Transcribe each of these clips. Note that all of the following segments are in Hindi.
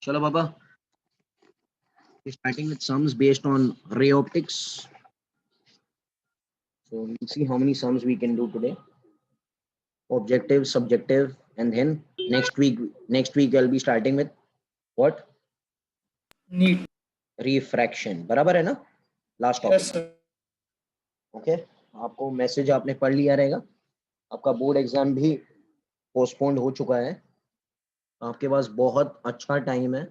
चलो बाबा, starting with sums based on ray optics. So we'll see how many sums we can do today. Objective, subjective, and then next week I'll be starting with what? Neat. Refraction. बराबर है ना? Last topic. Yes, sir. Okay, आपको मैसेज आपने पढ़ लिया रहेगा. आपका बोर्ड एग्जाम भी पोस्टपोन्ड हो चुका है. आपके पास बहुत अच्छा टाइम है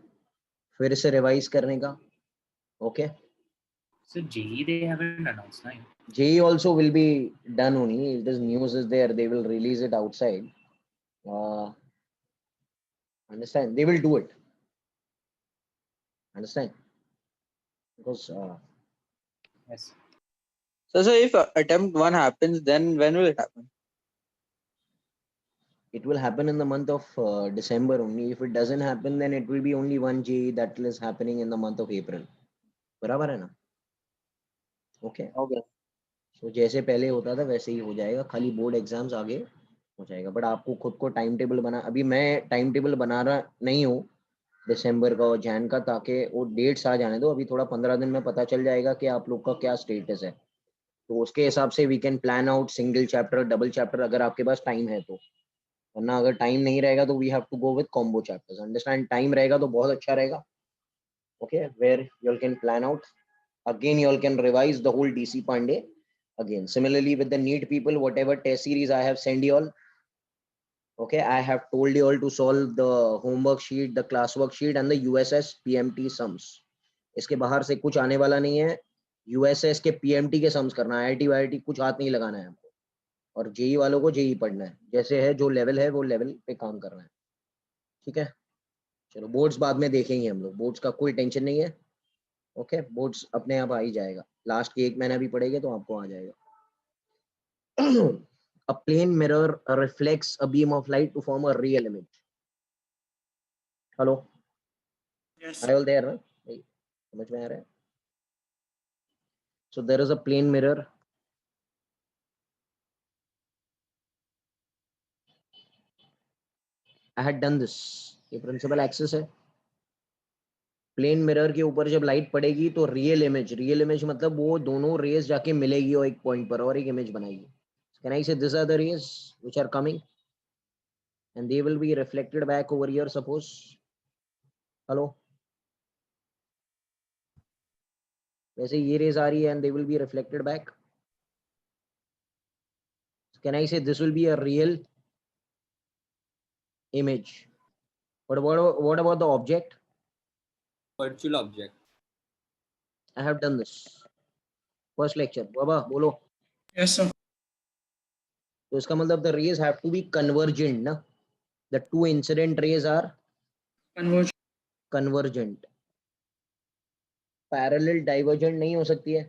फिर से रिवाइज करने का. Okay, So JEE they haven't announced, right? JEE also will be done only. If this news is there, they will release it outside. Understand? They will do it. Understand? Because Yes. So if attempt one happens, then when will it happen? it will happen in the month of December only. If it doesn't happen, then it will be only one JEE that is happening in the month of April. बराबर है ना? Okay. Okay. So जैसे पहले होता था वैसे ही हो जाएगा, खाली बोर्ड एग्जाम्स आगे हो जाएगा. बट आपको खुद को टाइम टेबल बना, अभी मैं टाइम टेबल बना रहा नहीं हूँ दिसंबर का और जैन का, ताकि वो डेट्स आ जाने दो. अभी थोड़ा 15 दिन में पता चल जाएगा कि आप लोग का क्या स्टेटस है, तो उसके हिसाब से we can plan out single chapter, double chapter, अगर आपके पास टाइम है तो. वरना अगर टाइम नहीं रहेगा तो we have to go with combo chapters. Understand? Time रहेगा तो बहुत अच्छा रहेगा. Okay, where you can plan out again, you all can revise the whole DC Pandey again. Similarly with the NEET people, whatever test series I have sent you all, okay, I have told you all to solve the homework sheet, the classwork sheet and the USS PMT sums. इसके बाहर से कुछ आने वाला नहीं है. USS के PMT के सम्स करना है, IIT वाईटी कुछ हाथ नहीं लगाना है हमको. और JEE वालों को JEE पढ़ना है, जैसे है जो लेवल है वो लेवल पे काम करना है. ठीक है, चलो बोर्ड्स बाद में देखेंगे हम लोग, बोर्ड्स का कोई टेंशन नहीं है. ओके, बोर्ड्स अपने आप आ ही जाएगा. लास्ट के 1 महीना भी पढ़ेंगे तो आपको आ जाएगा. A plane mirror reflects a beam of light to form a real image. Hello, Yes. are you all there? ना? नहीं, समझ में आ रहा है? So there is a plane mirror. I had done this. ये प्रिंसिपल एक्सेस है. प्लेन मिरर के ऊपर जब लाइट पड़ेगी तो रियल इमेज मतलब वो दोनों रेज जाके मिलेगी और एक पॉइंट पर और एक इमेज बनाएगी. Can I say these are the rays which are coming and they will be reflected back over here, suppose. Hello, वैसे ये रेज आ रही है and they will be reflected back. Can I say this will be a real image? But what about the object? Virtual object. I have done this first lecture. बाबा बोलो. Yes, sir. तो इसका मतलब the rays have to be convergent ना. The two incident rays are Converge. convergent. Parallel divergent नहीं हो सकती है.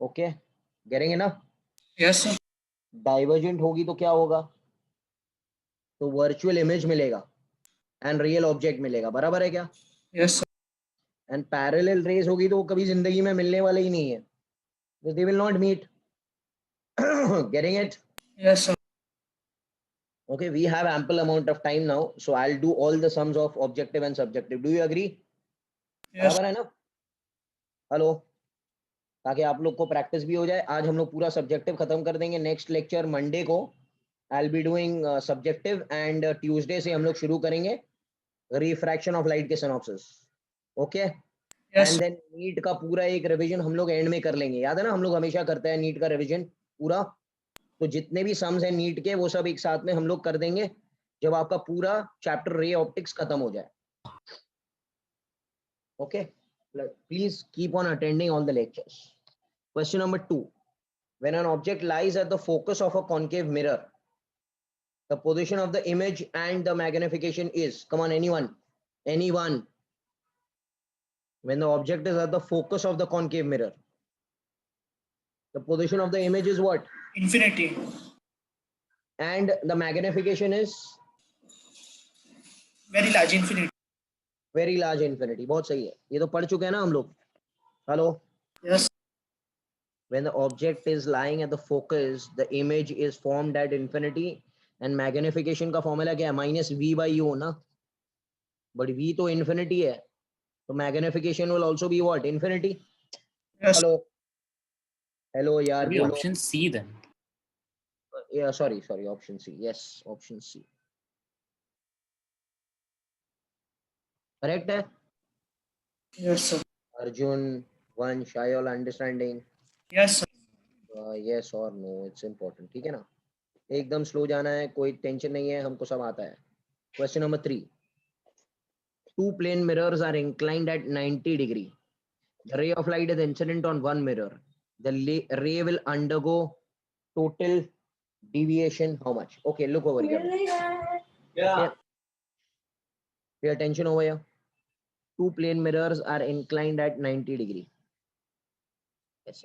Okay, getting enough? Yes, sir. Divergent होगी तो क्या होगा? तो वर्चुअल इमेज मिलेगा एंड रियल ऑब्जेक्ट मिलेगा. बराबर है क्या? Yes, sir. And parallel raise होगी तो वो कभी जिंदगी में मिलने वाले ही नहीं है. They will not meet. Getting it? Yes, sir. Okay, we have ample amount of time now, so I'll do all the sums of objective and subjective. Do you agree? Yes. बराबर है ना? हेलो, ताकि आप लोग को प्रैक्टिस भी हो जाए. आज हम लोग पूरा सब्जेक्टिव खत्म कर देंगे. नेक्स्ट लेक्चर मंडे को I will be doing subjective and Tuesday से हम लोग शुरू करेंगे रिफ्रैक्शन ऑफ लाइट के synopsis. Okay, Yes, and sir. Then NEET का पूरा एक रिवीजन हम लोग एंड में कर लेंगे. याद है ना, हम लोग हमेशा करते हैं नीट का रिवीजन पूरा. तो जितने भी सम्स हैं नीट के वो सब एक साथ में हम लोग कर देंगे जब आपका पूरा चैप्टर रे ऑप्टिक्स खत्म हो जाए. Okay, please keep on attending all the lectures. Question number 2. When an object lies at the focus of a concave mirror, the position of the image and the magnification is, come on, anyone. When the object is at the focus of the concave mirror, the position of the image is what? Infinity. And the magnification is Very large infinity. very large infinity. बहुत सही है, ये तो पढ़ चुके हैं ना हम लोग. Hello, Yes. when the object is lying at the focus, the image is formed at infinity and magnification का फॉर्मूला क्या है? -v/u ना. बट v तो infinity है, तो magnification will also be what? Infinity. Yes. Hello hello यार Maybe बोलो. option C then. Yeah, sorry, option C. Yes, option C. Correct है. Yes, sir. Arjun, Vansh, are you all understanding? Yes, sir. Yes or no, it's important. ठीक है ना, एकदम स्लो जाना है, कोई टेंशन नहीं है, हमको सब आता है. Question number 3. Two plane mirrors are inclined at 90 degree. The ray of light is incident on one mirror. The ray will undergo total deviation how much? Okay, look over here. Okay. Pay attention over here. Two plane mirrors are inclined at 90 degree. Yes.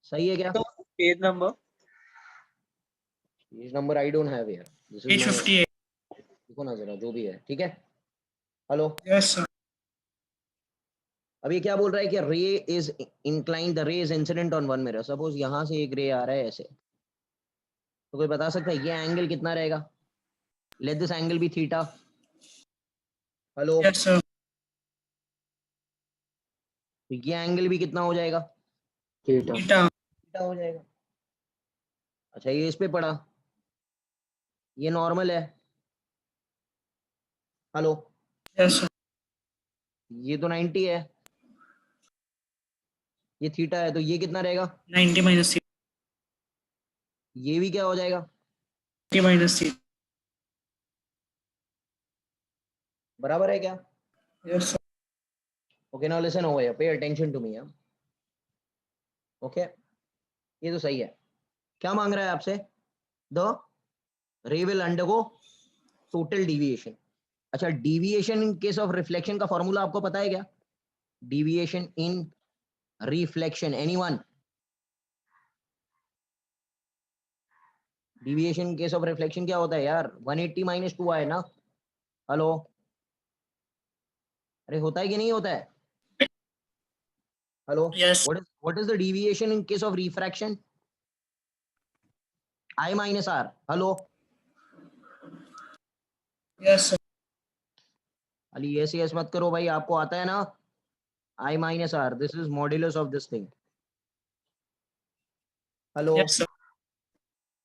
सही है क्या? Page number. Page number I don't have here. This is Page my 58. देखो ना जरा, जो भी है. ठीक है. हेलो. Yes, sir. अब ये क्या बोल रहा है कि रे इज इंक्लाइन, द रे is incident on one mirror. Suppose यहां से एक रे आ रहा है ऐसे, तो कोई बता सकता है ये एंगल कितना रहेगा? Let this angle be theta. Hello. Yes, sir. तो ये एंगल भी कितना हो जाएगा? Theta. Theta. थीटा हो जाएगा. अच्छा, ये इस पे पड़ा, ये नॉर्मल है. हेलो. Yes, sir. ये तो 90 है, ये थीटा है, तो ये कितना रहेगा? 90 minus theta. ये भी क्या हो जाएगा? 90 minus theta. बराबर है क्या? Yes, sir. Okay, now listen over here, pay attention to me. Okay, ये तो सही है. क्या मांग रहा है आपसे? The ray will undergo total deviation. अच्छा, deviation in case of reflection का फॉर्मूला आपको पता है क्या? Deviation in reflection, anyone? Deviation in case of reflection क्या होता है यार? 180 माइनस 2 आए ना. हेलो. अरे होता है कि नहीं होता है? Hello. Yes. what is the deviation in case of refraction? I minus r. Hello. Yes, sir. Ali yes yes मत करो भाई, आपको आता है ना. I minus r, this is modulus of this thing. Hello. Yes, sir.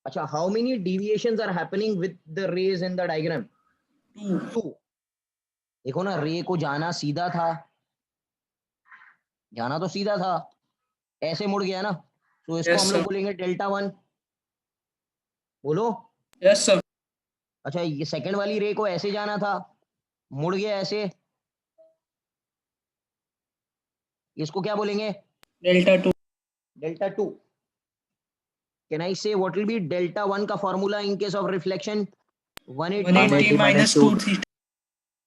अच्छा, how many deviations are happening with the rays in the diagram? 2. 2. देखो ना, रे को जाना सीधा था, जाना तो सीधा था, ऐसे मुड़ गया ना, तो इसको Yes, हम लोग sir. बोलेंगे डेल्टा 1. बोलो. Yes, sir. अच्छा, ये सेकंड वाली रे को ऐसे जाना था, मुड़ गया ऐसे, इसको क्या बोलेंगे? Delta 2. डेल्टा 2. कैन आई से व्हाट विल बी डेल्टा 1 का formula in case of reflection? 180 180 minus 2 theta.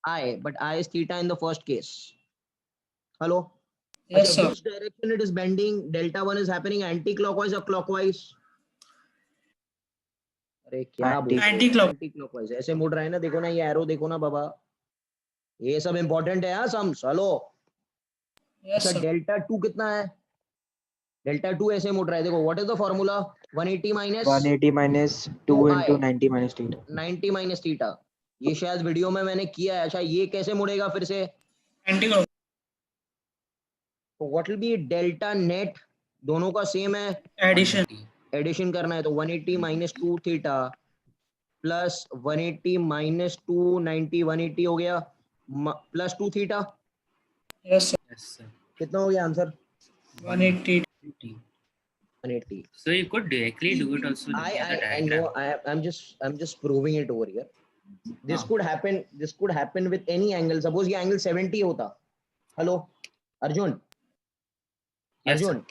I, but I is theta in the first case. Hello. Yes, अच्छा, sir. which direction it is bending? Delta 1 is happening anti-clockwise or clockwise? अरे क्या बोल रहे हो? Anti-clockwise. Anti-clockwise. ऐसे मुड़ रहा है ना, देखो ना ये एरो, देखो ना बाबा, ये सब इंपॉर्टेंट है. हाँ सम्स. हेलो. Yes, अच्छा, sir. डेल्टा 2 कितना है? डेल्टा 2 ऐसे मुड़ रहा है, देखो. What is the formula? 180 minus 180 minus 2 into 90 minus theta. 90 minus theta. ये शायद वीडियो में मैंने किया है. अच्छा, ये कैसे मुड़ेगा फिर से? Anti-clockwise. तो what will be delta net? दोनों का सेम है, Addition. 180. एडिशन करना है, तो 180 माइनस 2 थीटा प्लस 180 माइनस 2 90, 180 हो गया, plus 2 theta. Yes, sir. Yes, sir. कितना हो गया answer? 180. 180. So you could directly do it also looking at the I diagram. know. I'm just proving it over here. This हाँ. could happen with any angle. Suppose ये angle 70 होता. Hello Arjun. Yes, sir. Arjun,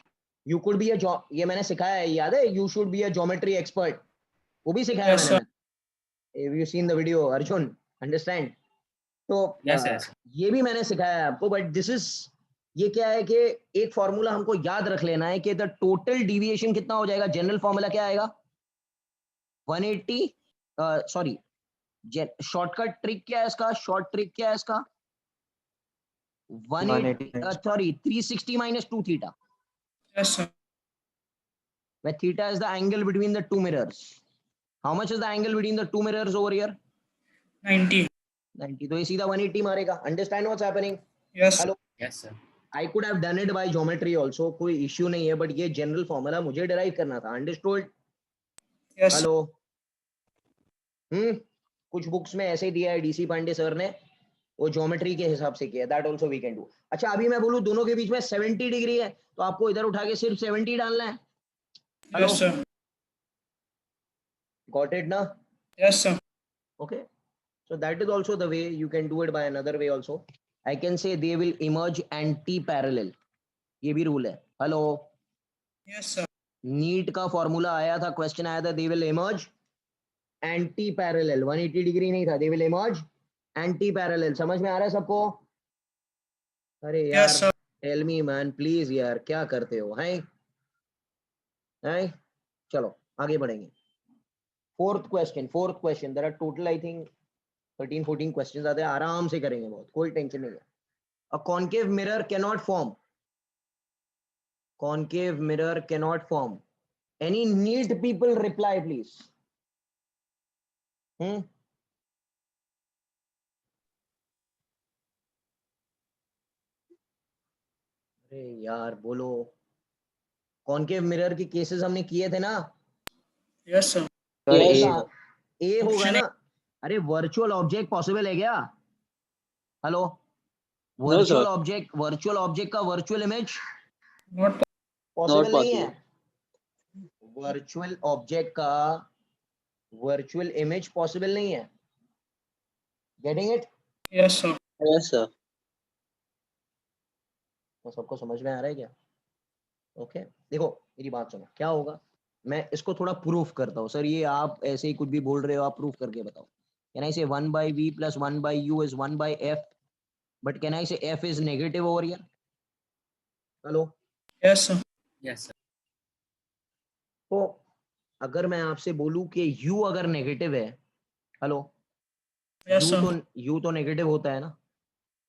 you could be a ये मैंने सिखाया है, याद है? You should be a geometry expert. वो भी सिखाया Yes, मैंने. Have you seen the video, Arjun? Understand? तो Yes, yes. ये भी मैंने सिखाया है आपको, बट दिस इज, ये क्या है कि एक फॉर्मूला हमको याद रख लेना है कि द टोटल डिविएशन कितना हो जाएगा. जनरल फॉर्मूला क्या आएगा? 180. सॉरी, शॉर्टकट ट्रिक क्या है इसका? शॉर्ट ट्रिक क्या है इसका? 180 sorry 360 minus 2 theta, Yes, sir. where theta is the angle between the two mirrors. How much is the angle between the two mirrors over here? 90. 90. तो ये सीधा 180 मारेगा. Understand what's happening? Yes, sir. Hello. Yes, sir. I could have done it by geometry also. कोई issue नहीं है, but ये general formula मुझे derive करना था. Understood? Yes, sir. Hello. कुछ बुक्स में ऐसे दिया है डीसी पांडे सर ने, वो ज्योमेट्री के हिसाब से किया. That also we can do. अच्छा अभी मैं बोलूं दोनों के बीच में 70 डिग्री है, तो आपको इधर उठा के सिर्फ 70 डालना है. Hello. Yes, sir. Got it ना? Yes, sir. Okay. So that is also the way. You can do it by another way also. I can say they will emerge anti-parallel. ये भी रूल है. हेलो. Yes, sir. नीट का फॉर्मूला आया था, क्वेश्चन आया था, they will emerge anti-parallel. 180 degree नहीं था. They will emerge anti-parallel. समझ में आ रहा है सबको? अरे यार. Yes, sir. Tell me man please यार, क्या करते हो हैं? हैं? चलो आगे बढ़ेंगे. Fourth question. There are total I think 13-14 questions आते हैं. आराम से करेंगे, बहुत कोई टेंशन नहीं है. A concave mirror cannot form. Concave mirror cannot form. Any NEET people reply please. अरे यार बोलो. कॉन्केव मिरर के केसेस हमने किए थे ना. Yes, sir. Yes, A sir. ए होगा Option ना. अरे वर्चुअल ऑब्जेक्ट पॉसिबल है क्या? Hello. No, virtual sir. Object का वर्चुअल इमेज Not पॉसिबल नहीं है. possible. वर्चुअल ऑब्जेक्ट का वर्चुअल इमेज पॉसिबल नहीं है. Getting it? Yes, sir. Yes, sir. तो सबको समझ में आ रहा है क्या? ओके. देखो मेरी बात सुनो, क्या होगा, मैं इसको थोड़ा प्रूफ करता हूँ. सर ये आप ऐसे ही कुछ भी बोल रहे हो, आप प्रूफ करके बताओ. कैन आई से 1/v plus 1/u is 1/f, but can I say f is negative over here? Hello. Yes, sir. Yes, sir. तो अगर मैं आपसे बोलूं कि u अगर नेगेटिव है, हेलो, Yes, sir. u तो नेगेटिव होता है ना,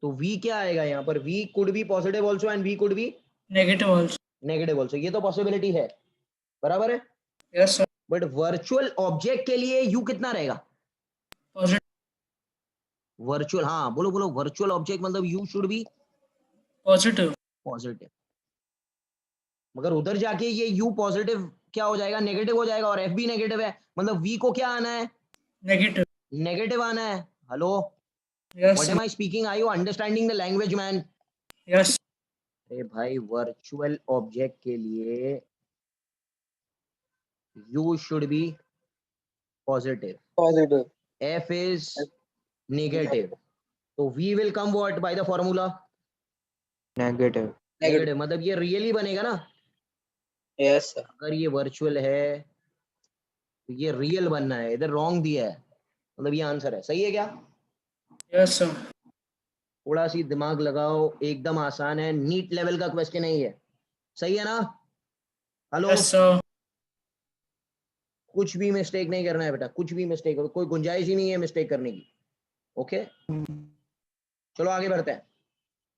तो v क्या आएगा यहाँ पर? v could be positive also and v could be Negative also. Negative also. ये तो पॉसिबिलिटी है, बराबर है. Yes, sir. But virtual object के लिए u कितना रहेगा? Positive. वर्चुअल, हाँ बोलो बोलो. वर्चुअल ऑब्जेक्ट मतलब u should be Positive. Positive. मगर उधर जाके ये u पॉजिटिव क्या हो जाएगा? नेगेटिव हो जाएगा. और f भी नेगेटिव है, मतलब v को क्या आना है? Negative. नेगेटिव आना है. Hello. Yes, what sir. Am I speaking? Are you understanding the language man? Yes. अरे भाई वर्चुअल ऑब्जेक्ट के लिए u should be positive, Positive. f is negative, तो v will come what by the formula? Negative. Negative. मतलब ये रियली बनेगा ना. Yes, sir. अगर ये वर्चुअल है तो ये रियल बनना है. इधर रॉन्ग दिया है, मतलब ये आंसर है. सही है क्या? Yes, sir. थोड़ा सी दिमाग लगाओ, एकदम आसान है. नीट लेवल का क्वेश्चन है ये. सही है ना? हेलो. Yes, sir. कुछ भी मिस्टेक नहीं करना है बेटा, कुछ भी मिस्टेक, कोई गुंजाइश ही नहीं है मिस्टेक करने की. ओके चलो आगे बढ़ते हैं.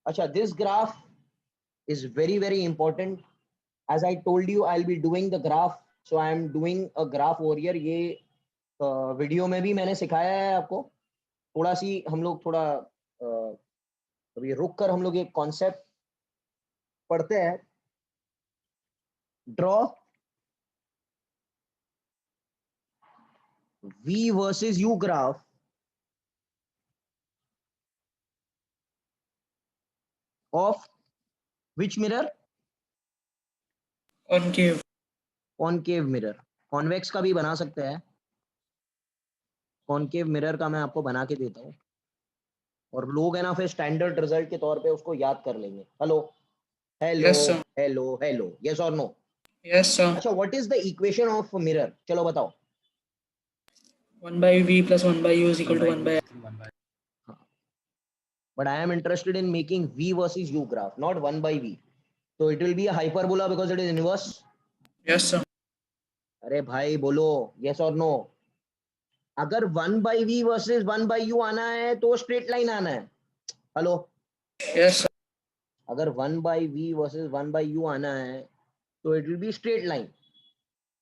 अच्छा, this graph is very very important. As I told you I will be doing the graph, so I am doing a graph over here. ये वीडियो में भी मैंने सिखाया है आपको. थोड़ा सी हम लोग थोड़ा अभी रुक कर हम लोग एक कॉन्सेप्ट पढ़ते हैं. Draw v versus u graph of which mirror? Concave. Concave mirror. Convex का भी बना सकते हैं. कॉनकेव मिरर का मैं आपको बना के देता हूँ, और लोग है ना फिर स्टैंडर्ड रिजल्ट के तौर पे उसको याद कर लेंगे. Hello hello Yes, sir. Hello hello. Yes और नो? Yes, sir. अच्छा, what is the equation of mirror? चलो बताओ. 1/v plus 1/u is equal to 1/f. But I am interested in making v versus u graph, not 1/v. So it will be a hyperbola because it is inverse. Yes, sir. अरे भाई बोलो yes or no. अगर 1/v versus 1/u आना है तो स्ट्रेट लाइन आना है. हेलो. Yes, sir. अगर 1/v versus 1/u आना है तो it will be straight line.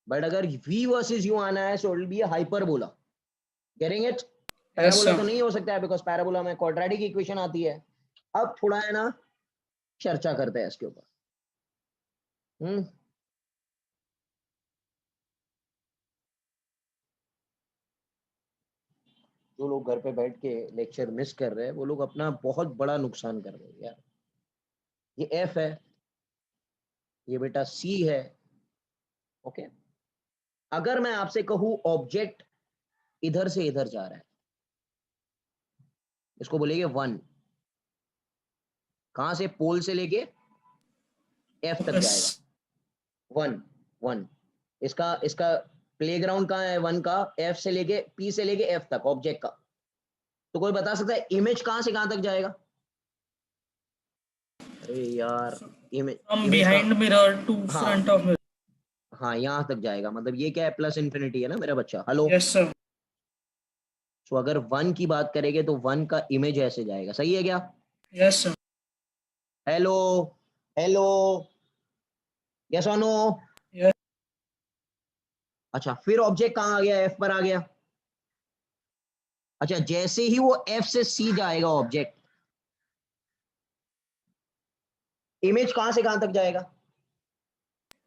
But अगर v वर्सेस u आना है so it will be a hyperbola. Getting it? Yes, parabola sir. तो नहीं हो सकता है बिकॉज पैराबोला में क्वाड्रेटिक इक्वेशन आती है. अब थोड़ा है ना चर्चा करते हैं इसके ऊपर. जो लोग घर पे बैठ के लेक्चर मिस कर रहे हैं वो लोग अपना बहुत बड़ा नुकसान कर रहे हैं यार. ये एफ है, ये बेटा सी है. ओके, अगर मैं आपसे कहूं ऑब्जेक्ट इधर से इधर जा रहा है, इसको बोलेंगे 1. कहां से? पोल से लेके एफ तक Focus. जाएगा. 1 1. इसका इसका प्लेग्राउंड कहाँ है 1 का? एफ से लेके पी से लेके एफ तक ऑब्जेक्ट का. तो कोई बता सकता है इमेज कहां से कहां तक जाएगा? अरे यार, image From behind mirror to हाँ. front of mirror. हाँ, यहाँ तक जाएगा. मतलब ये क्या है? प्लस इन्फिनिटी है ना मेरा बच्चा. हेलो. Yes, sir. तो अगर 1 की बात करेंगे तो 1 का इमेज ऐसे जाएगा. सही है क्या? Yes, sir. Hello hello, yes और नो? Yes. अच्छा, फिर ऑब्जेक्ट कहाँ आ गया? एफ पर आ गया. अच्छा, जैसे ही वो एफ से सी जाएगा ऑब्जेक्ट, इमेज कहां से कहां तक जाएगा?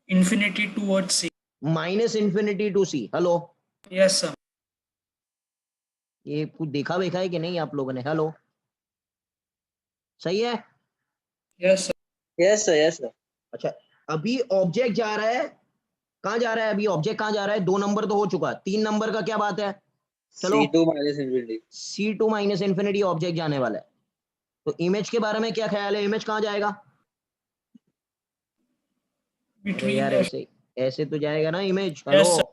Infinity towards C. Minus infinity to C. Hello, Yes, sir. ये कुछ देखा वेखा है कि नहीं आप लोगों ने? हेलो, सही है? Yes, sir. Yes, sir. Yes, sir. अच्छा, अभी ऑब्जेक्ट जा रहा है. कहां जा रहा है अभी ऑब्जेक्ट? कहां जा रहा है? 2 नंबर तो हो चुका. 3 नंबर का क्या बात है? चलो, C2 minus infinity. C2 minus infinity object जाने वाला है. तो इमेज के बारे में क्या ख्याल है? इमेज कहां जाएगा? अरे Between यार, F. ऐसे ऐसे तो जाएगा ना image. Yes, hello, sir.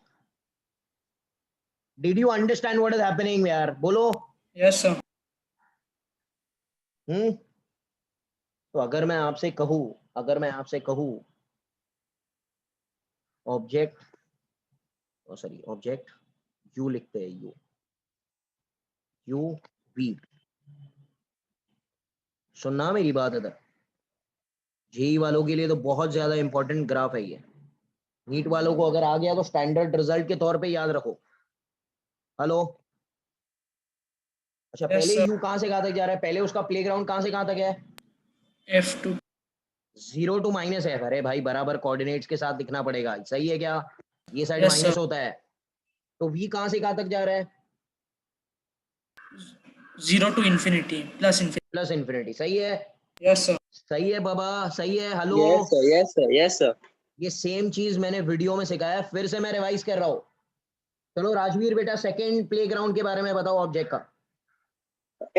Did you understand what is happening यार? बोलो. Yes, sir. तो अगर मैं आपसे कहूं ऑब्जेक्ट, सॉरी ऑब्जेक्ट यू लिखते हैं, यू वी. सुनना मेरी बात इधर. जेई वालों के लिए तो बहुत ज्यादा इंपॉर्टेंट ग्राफ है ये. नीट वालों को अगर आ गया तो स्टैंडर्ड रिजल्ट के तौर पे याद रखो. हेलो. अच्छा, Yes, पहले sir. यू कहां से कहां तक जा रहा है? पहले उसका प्लेग्राउंड कहां से कहां तक है? F2. 0 to minus F. अरे भाई, बराबर कोऑर्डिनेट्स के साथ लिखना पड़ेगा. सही है क्या? ये साइड Yes, sir. माइनस होता है. तो वी कहां से कहां तक जा रहा है? 0 to infinity. Plus infinity. Plus infinity. सही है? Yes, sir. सही है बाबा, सही है. Hello. Yes, sir. Yes, sir. Yes, sir. ये सेम चीज मैंने वीडियो में सिखाया, फिर से मैं रिवाइज कर रहा हूँ. चलो राजवीर बेटा, सेकंड प्लेग्राउंड के बारे में बताओ ऑब्जेक्ट का.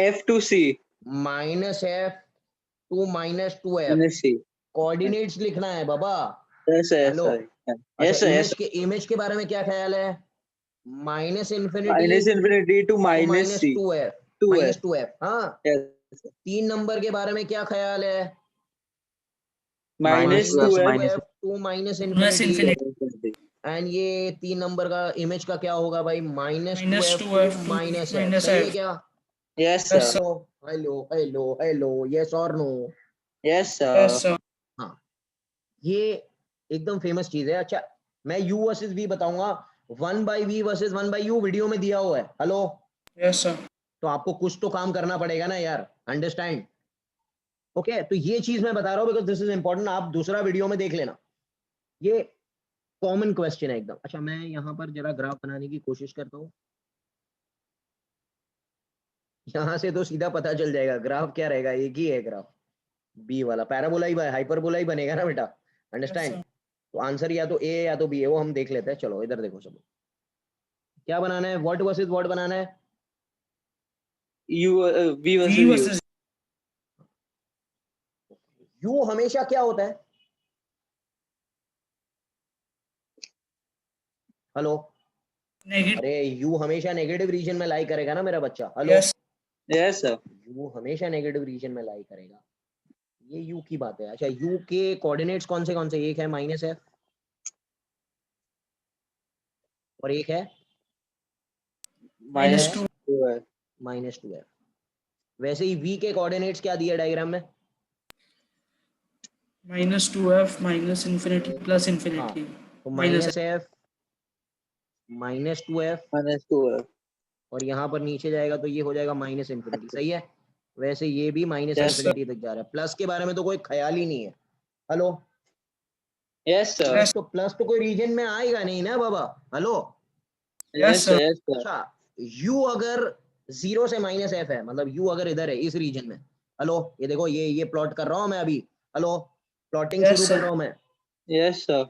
F2C. Minus F to minus two F. Minus C. Coordinates लिखना है बाबा. Yes, sir. Yes, hello. sir. Yes, अच्छा, sir. Yes, sir. इमेज के बारे में क्या ख्याल है? Minus infinity Minus infinity to minus minus C. To F. 2F. Minus two F. हाँ. Yes, sir. 3 नंबर के बारे में क्या ख्याल है? Minus two 2F. F to minus Plus infinity. infinity. And ये 3 नंबर का इमेज का क्या होगा भाई? Minus two Minus F 2F to to minus F. minus सही है F. क्या? Yes, Yes, sir. sir. Hello hello hello, yes और no? Yes, Yes, sir. sir. हाँ, ये एकदम फेमस चीज है. अच्छा, मैं u वर्सेस v बताऊंगा. 1 by V versus 1 by you video में दिया हुआ है. हेलो. Yes, sir. तो आपको कुछ तो काम करना पड़ेगा ना यार. अंडरस्टैंड? ओके, तो ये चीज मैं बता रहा हूँ बिकॉज दिस इज इंपॉर्टेंट. आप दूसरा वीडियो में देख लेना. ये कॉमन क्वेश्चन है एकदम. अच्छा, मैं यहाँ पर जरा ग्राफ बनाने की कोशिश करता हूँ. यहाँ से तो सीधा पता चल जाएगा ग्राफ क्या रहेगा. एक ही है ग्राफ, बी वाला. पैराबोला ही, हाइपरबोला ही बनेगा ना बेटा. Yes, understand? sir. तो आंसर या तो ए है या तो बी है, वो हम देख लेते हैं. चलो इधर देखो सब. क्या बनाना है? व्हाट वर्सेस व्हाट बनाना है? V versus V U. versus you हमेशा क्या होता है? हेलो. negative. अरे यू हमेशा नेगेटिव रीजन में लाई करेगा ना मेरा बच्चा. Hello. Yes. Yes, sir. You हमेशा नेगेटिव रीजन में लाई करेगा. ये यू की बात है. अच्छा, यू के कोऑर्डिनेट्स कौन से? एक है माइनस एफ और एक है Minus 2. 2F. Minus two F. वैसे ही वी के कोऑर्डिनेट्स क्या दिए डायग्राम में? Minus 2F minus infinity plus infinity. तो Minus minus F -2f minus 2f. और यहाँ पर नीचे जाएगा तो ये हो जाएगा माइनस इन्फिनिटी। सही है, वैसे ये भी माइनस Yes, sir. इन्फिनिटी तक जा रहा है। प्लस के बारे में तो कोई ख्याल ही नहीं है। Hello, Yes, sir. Yes. तो प्लस तो कोई रीजन में आएगा नहीं ना बाबा। Hello, Yes, sir. Yes, sir. अच्छा, u अगर 0 से -f है, मतलब u अगर इधर है इस रीजन में, हेलो ये देखो, ये प्लॉट कर रहा हूँ मैं अभी। हेलो, प्लॉटिंग Yes, शुरू sir. कर रहा हूँ मैं। Yes, sir.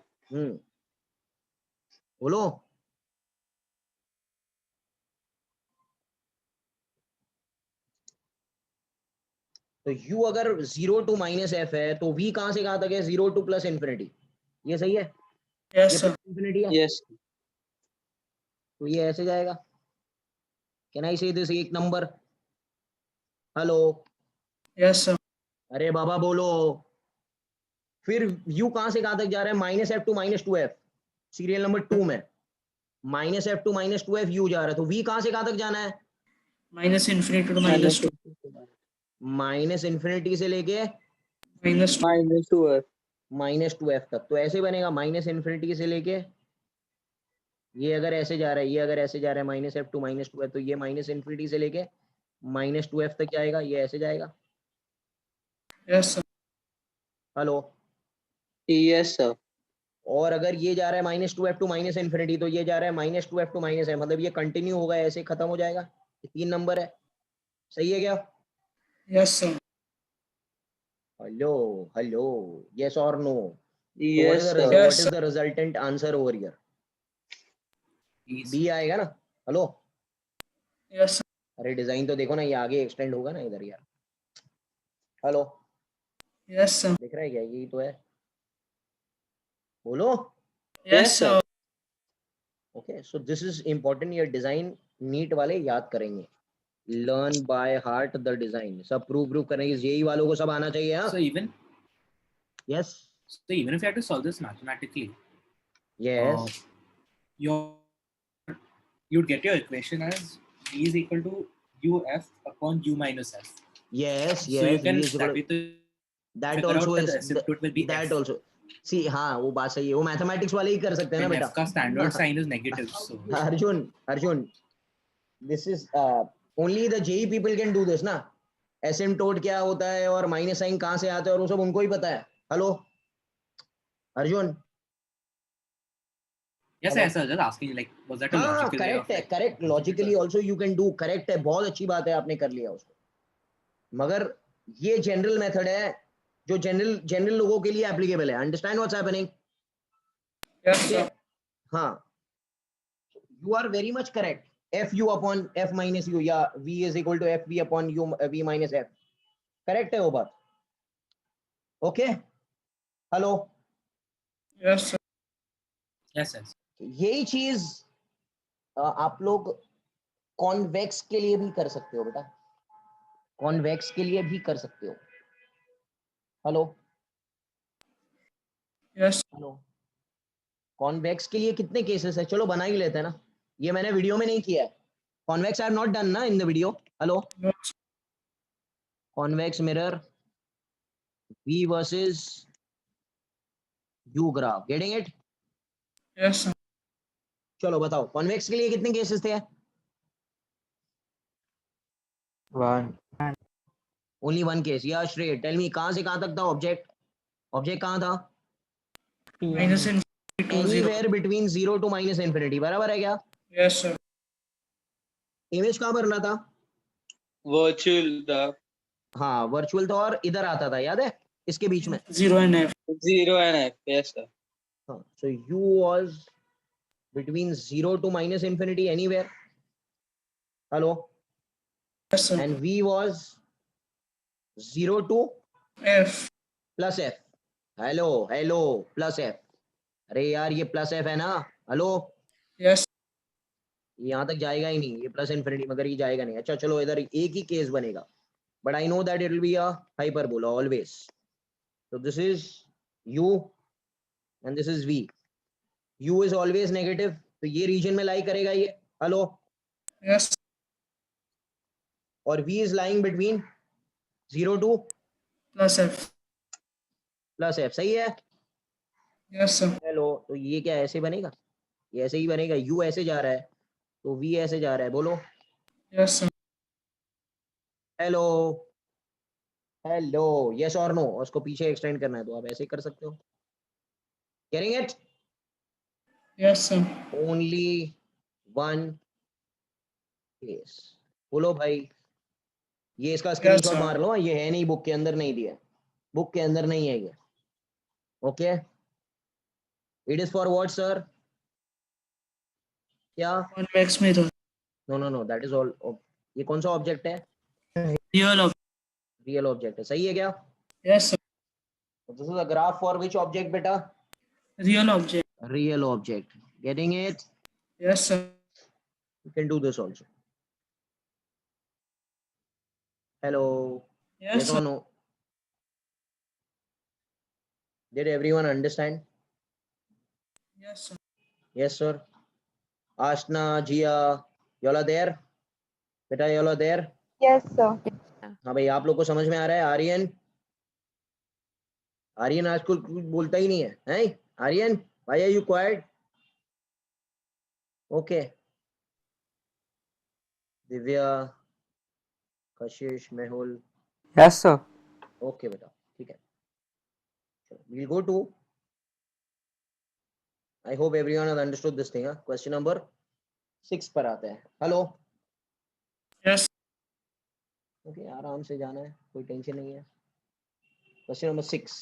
बोलो। तो u अगर 0 to -f है तो v कहां से कहां तक है? 0 to प्लस इन्फिनिटी। ये सही है, Yes, ये sir. प्लस इन्फिनिटी है, Yes. तो ये ऐसे जाएगा। कैन आई से दिस एक नंबर? Hello, Yes, sir. अरे बाबा बोलो। फिर u कहां से कहां तक जा रहा है? -f to -2f, serial number 2 में -f to -2f u जा रहा है, तो v कहां से कहां तक जाना है? Minus infinity to Minus -2. Minus infinity से लेके -2. minus 2f. -2f तक। तो ऐसे बनेगा, माइनस इन्फिनिटी से लेके ये अगर ऐसे जा रहा है, ये अगर ऐसे जा रहा है -f to -2f, तो ये माइनस इन्फिनिटी से लेके -2f तक जाएगा, ये ऐसे जाएगा। Yes, sir. Hello, Yes, sir. और अगर ये जा रहा है -2f to माइनस इन्फिनिटी, तो ये जा रहा है -2f to -f, मतलब ये कंटिन्यू होगा, ऐसे खत्म हो जाएगा। ये 3 नंबर है, सही है क्या? Yes, sir. Hello, hello, yes और no? So what is Yes, the sir. Yes, what is the resultant answer over here? Yes. B आएगा ना? Hello, Yes, sir. अरे डिजाइन तो देखो ना, ये आगे एक्सटेंड होगा ना इधर यार। Hello, Yes, sir. दिख रहा है क्या? यही तो है, बोलो। Yes, sir. Okay, so this is important, ये डिजाइन नीट वाले याद करेंगे। Learn by heart the design, सब प्रूव करेंगे, जेई वालों को सब आना चाहिए। हाँ, So even yes if you have to solve this mathematically, yes, you'd get your equation as v is equal to uf upon u minus f. Yes So you yes, can we is that way to that figure also out that इज the asymptote will be that f. Also C, हाँ वो बात सही है, वो मैथमेटिक्स वाले ही कर सकते हैं ना And बेटा। f का standard sign is negative. So Arjun, Arjun, this is only the JEE people can do this ना। एसिम्प्टोट क्या होता है और माइनस साइन कहाँ से आता है और वो सब उनको ही पता है। Hello Arjun, yes, hello, yes, sir. Just asking like, was that a हाँ हाँ logical way करेक्ट of है, like correct, thinking it? Logically also you can do, correct है, बहुत अच्छी बात है, आपने कर लिया उसको। मगर ये जनरल मेथड है जो जनरल जनरल लोगों के लिए एप्लीकेबल है। Understand what's happening? Yes, okay, sir. हाँ, you are very much correct. F U upon F minus U या V is equal to F V upon U V minus F, correct है वो बात। Okay, hello, Yes, sir. Yes, yes. यही चीज आप लोग कॉन्वेक्स के लिए भी कर सकते हो बेटा, कॉन्वेक्स के लिए भी कर सकते हो। Hello, Yes. हेलो, कॉन्वेक्स के लिए कितने केसेस है? चलो बना ही लेते हैं ना, ये मैंने वीडियो में नहीं किया है। Convex I have not done ना in the video. Hello, No, sir. Convex mirror V versus U graph, getting it? Yes, sir. चलो बताओ, कॉन्वेक्स के लिए कितने केसेस थे? One. Only one case. या श्रेय, टेल मी, कहां से कहां तक था ऑब्जेक्ट? ऑब्जेक्ट कहां था? Minus infinity to 0. Anywhere between 0 to minus infinity, बराबर है क्या? Yes, sir. इमेज कहां भरना था? Virtual the हाँ वर्चुअल था, और इधर आता था, याद है, इसके बीच में। 0 and f. 0 and f. Yes, sir. हाँ, so U was between 0 to minus infinity anywhere. Hello, Yes, sir. And V was 0 to F. Plus F. Hello, hello, plus F. अरे यार ये प्लस एफ है ना। Hello, Yes. यहाँ तक जाएगा ही नहीं, ये प्लस इन्फिनिटी, मगर ये जाएगा नहीं। अच्छा चलो, इधर एक ही केस बनेगा, but I know that it will be a hyperbola always. so this is u and this is v, u is always negative, तो ये रीजन में लाई करेगा ये। Hello, Yes. और v is lying between 0 to Plus f. Plus f, सही है? Yes, sir. हेलो, तो ये क्या ऐसे बनेगा? ये ऐसे ही बनेगा, u ऐसे जा रहा है तो v ऐसे जा रहा है, बोलो Yes, sir. Hello hello, yes और नो, उसको पीछे एक्सटेंड करना है तो आप ऐसे ही कर सकते हो। Getting it? Yes, sir. Only one case, बोलो भाई। ये इसका Yes, स्क्रीनशॉट sir. मार लो, ये है नहीं, बुक के अंदर नहीं दिया, बुक के अंदर नहीं है ये। Okay, it is for what sir? क्या? One makes me the no no no, that is all. ये कौन सा ऑब्जेक्ट है? real of. रियल ऑब्जेक्ट है, सही है क्या? Yes, sir. This is a graph for which object बेटा? Real object. Real object. Getting it? Yes, sir. You can do this also. Hello, Yes, yes sir. और no? Did everyone understand? Yes, sir. Yes sir. Aashna, Jiya, you all are there? बेटा you all are there? Yes, sir. हाँ भाई, आप लोग को समझ में आ रहा है? आर्यन, आर्यन आजकल कुछ बोलता ही नहीं है, हैं? Aryan, why are you quiet? Okay, Divya, Kashish, Mehul, Yes, sir. Okay बेटा, ठीक है। we'll go to, I hope everyone has understood this thing, question number 6 पर आते हैं। Hello, Yes. ओके, आराम से जाना है, कोई टेंशन नहीं है। Question number 6,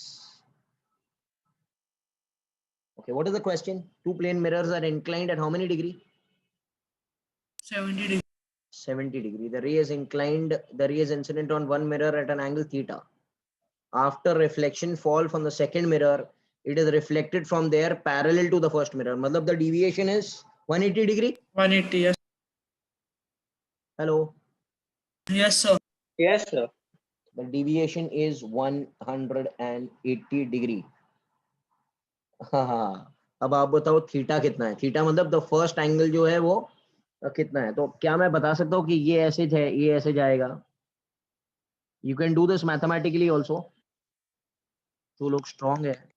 okay, what is the question? Two plane mirrors are inclined at how many degree? 70 degree. 70 degree. The ray is inclined, the ray is incident on one mirror at an angle theta. After reflection fall from the second mirror, it is reflected from there parallel to the first mirror. मतलब the deviation is 180 degree. 180. Yes. Hello, Yes, sir. Yes, sir. the deviation is 180 degree. हाँ हाँ, अब आप बताओ थीटा कितना है? थीटा मतलब द फर्स्ट एंगल जो है वो कितना है? तो क्या मैं बता सकता हूँ कि ये ऐसे है, ये ऐसे जाएगा? You can do this mathematically also. जो लोग स्ट्रॉन्ग है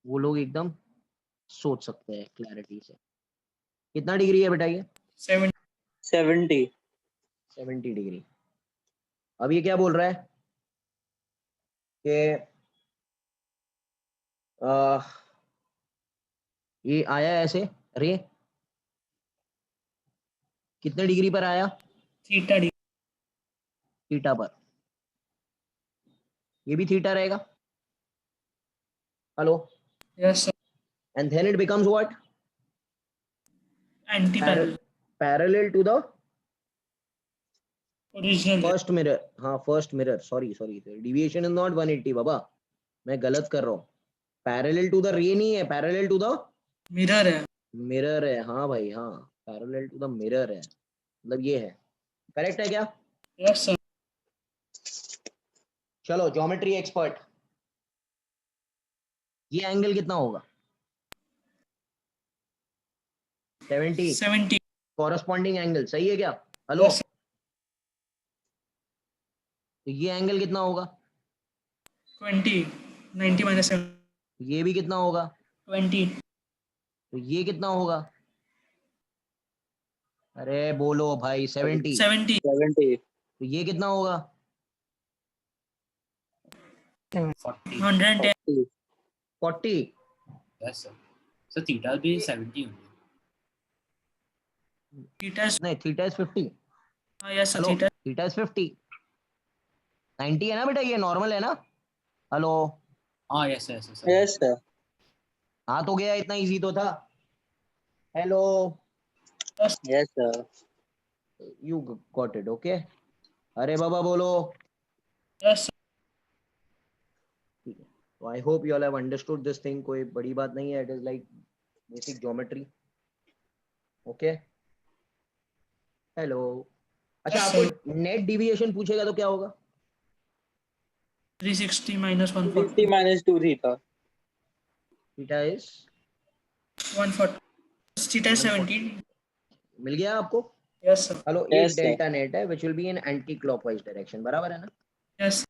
वो लोग एकदम सोच सकते हैं क्लैरिटी से। कितना डिग्री है बेटा ये? 70. 70. 70 डिग्री। अब ये क्या बोल रहा है कि ये आया ऐसे रे, कितने डिग्री पर आया? Theta degree. थीटा पर। ये भी थीटा रहेगा। Hello, Yes, sir. And then it becomes what? Anti-parallel. Parallel to the Original. First mirror. हाँ, first mirror, sorry sorry, deviation is not 180 बाबा, मैं गलत कर रहा हूँ। पैरेलल टू द रे नहीं है, पैरेलल टू द Mirror है. मिरर है। हाँ भाई हाँ, पैरेलल टू द मिरर है, मतलब ये है। करेक्ट है क्या? Yes, sir. चलो ज्योमेट्री एक्सपर्ट, ये एंगल कितना होगा? 70। 70. कॉरस्पॉन्डिंग एंगल, सही है क्या? Hello, Yes, sir. तो ये एंगल कितना होगा? 20. 90 minus 70. ये भी कितना होगा? 20. तो ये कितना होगा? अरे बोलो भाई, 70। 70. 70. तो ये कितना होगा? 40. 110. 40। Yes, sir. So theta will be 70 only. Theta is. नहीं, theta is 50। Yes, sir. Hello, Theta. Theta is 50। 90 है ना बेटा, ये नॉर्मल है ना? Hello, Ah, yes, yes, yes. Yes, sir. हाँ तो गया, इतना इजी तो था। Hello, Yes, sir. You got it, okay. अरे बाबा बोलो। Yes, sir. ठीक है, तो I hope you all have understood this thing, कोई बड़ी बात नहीं है, it is like basic geometry. Okay, hello. अच्छा, Yes, आपको sir. नेट डिविएशन पूछेगा तो क्या होगा? 360 minus 360 140. minus 2 theta. Theta is 140. Theta is 70. मिल गया आपको? Yes, sir. हेलो, एक Yes, sir. डेल्टा नेट है which will be in anti clockwise direction, बराबर है ना? Yes.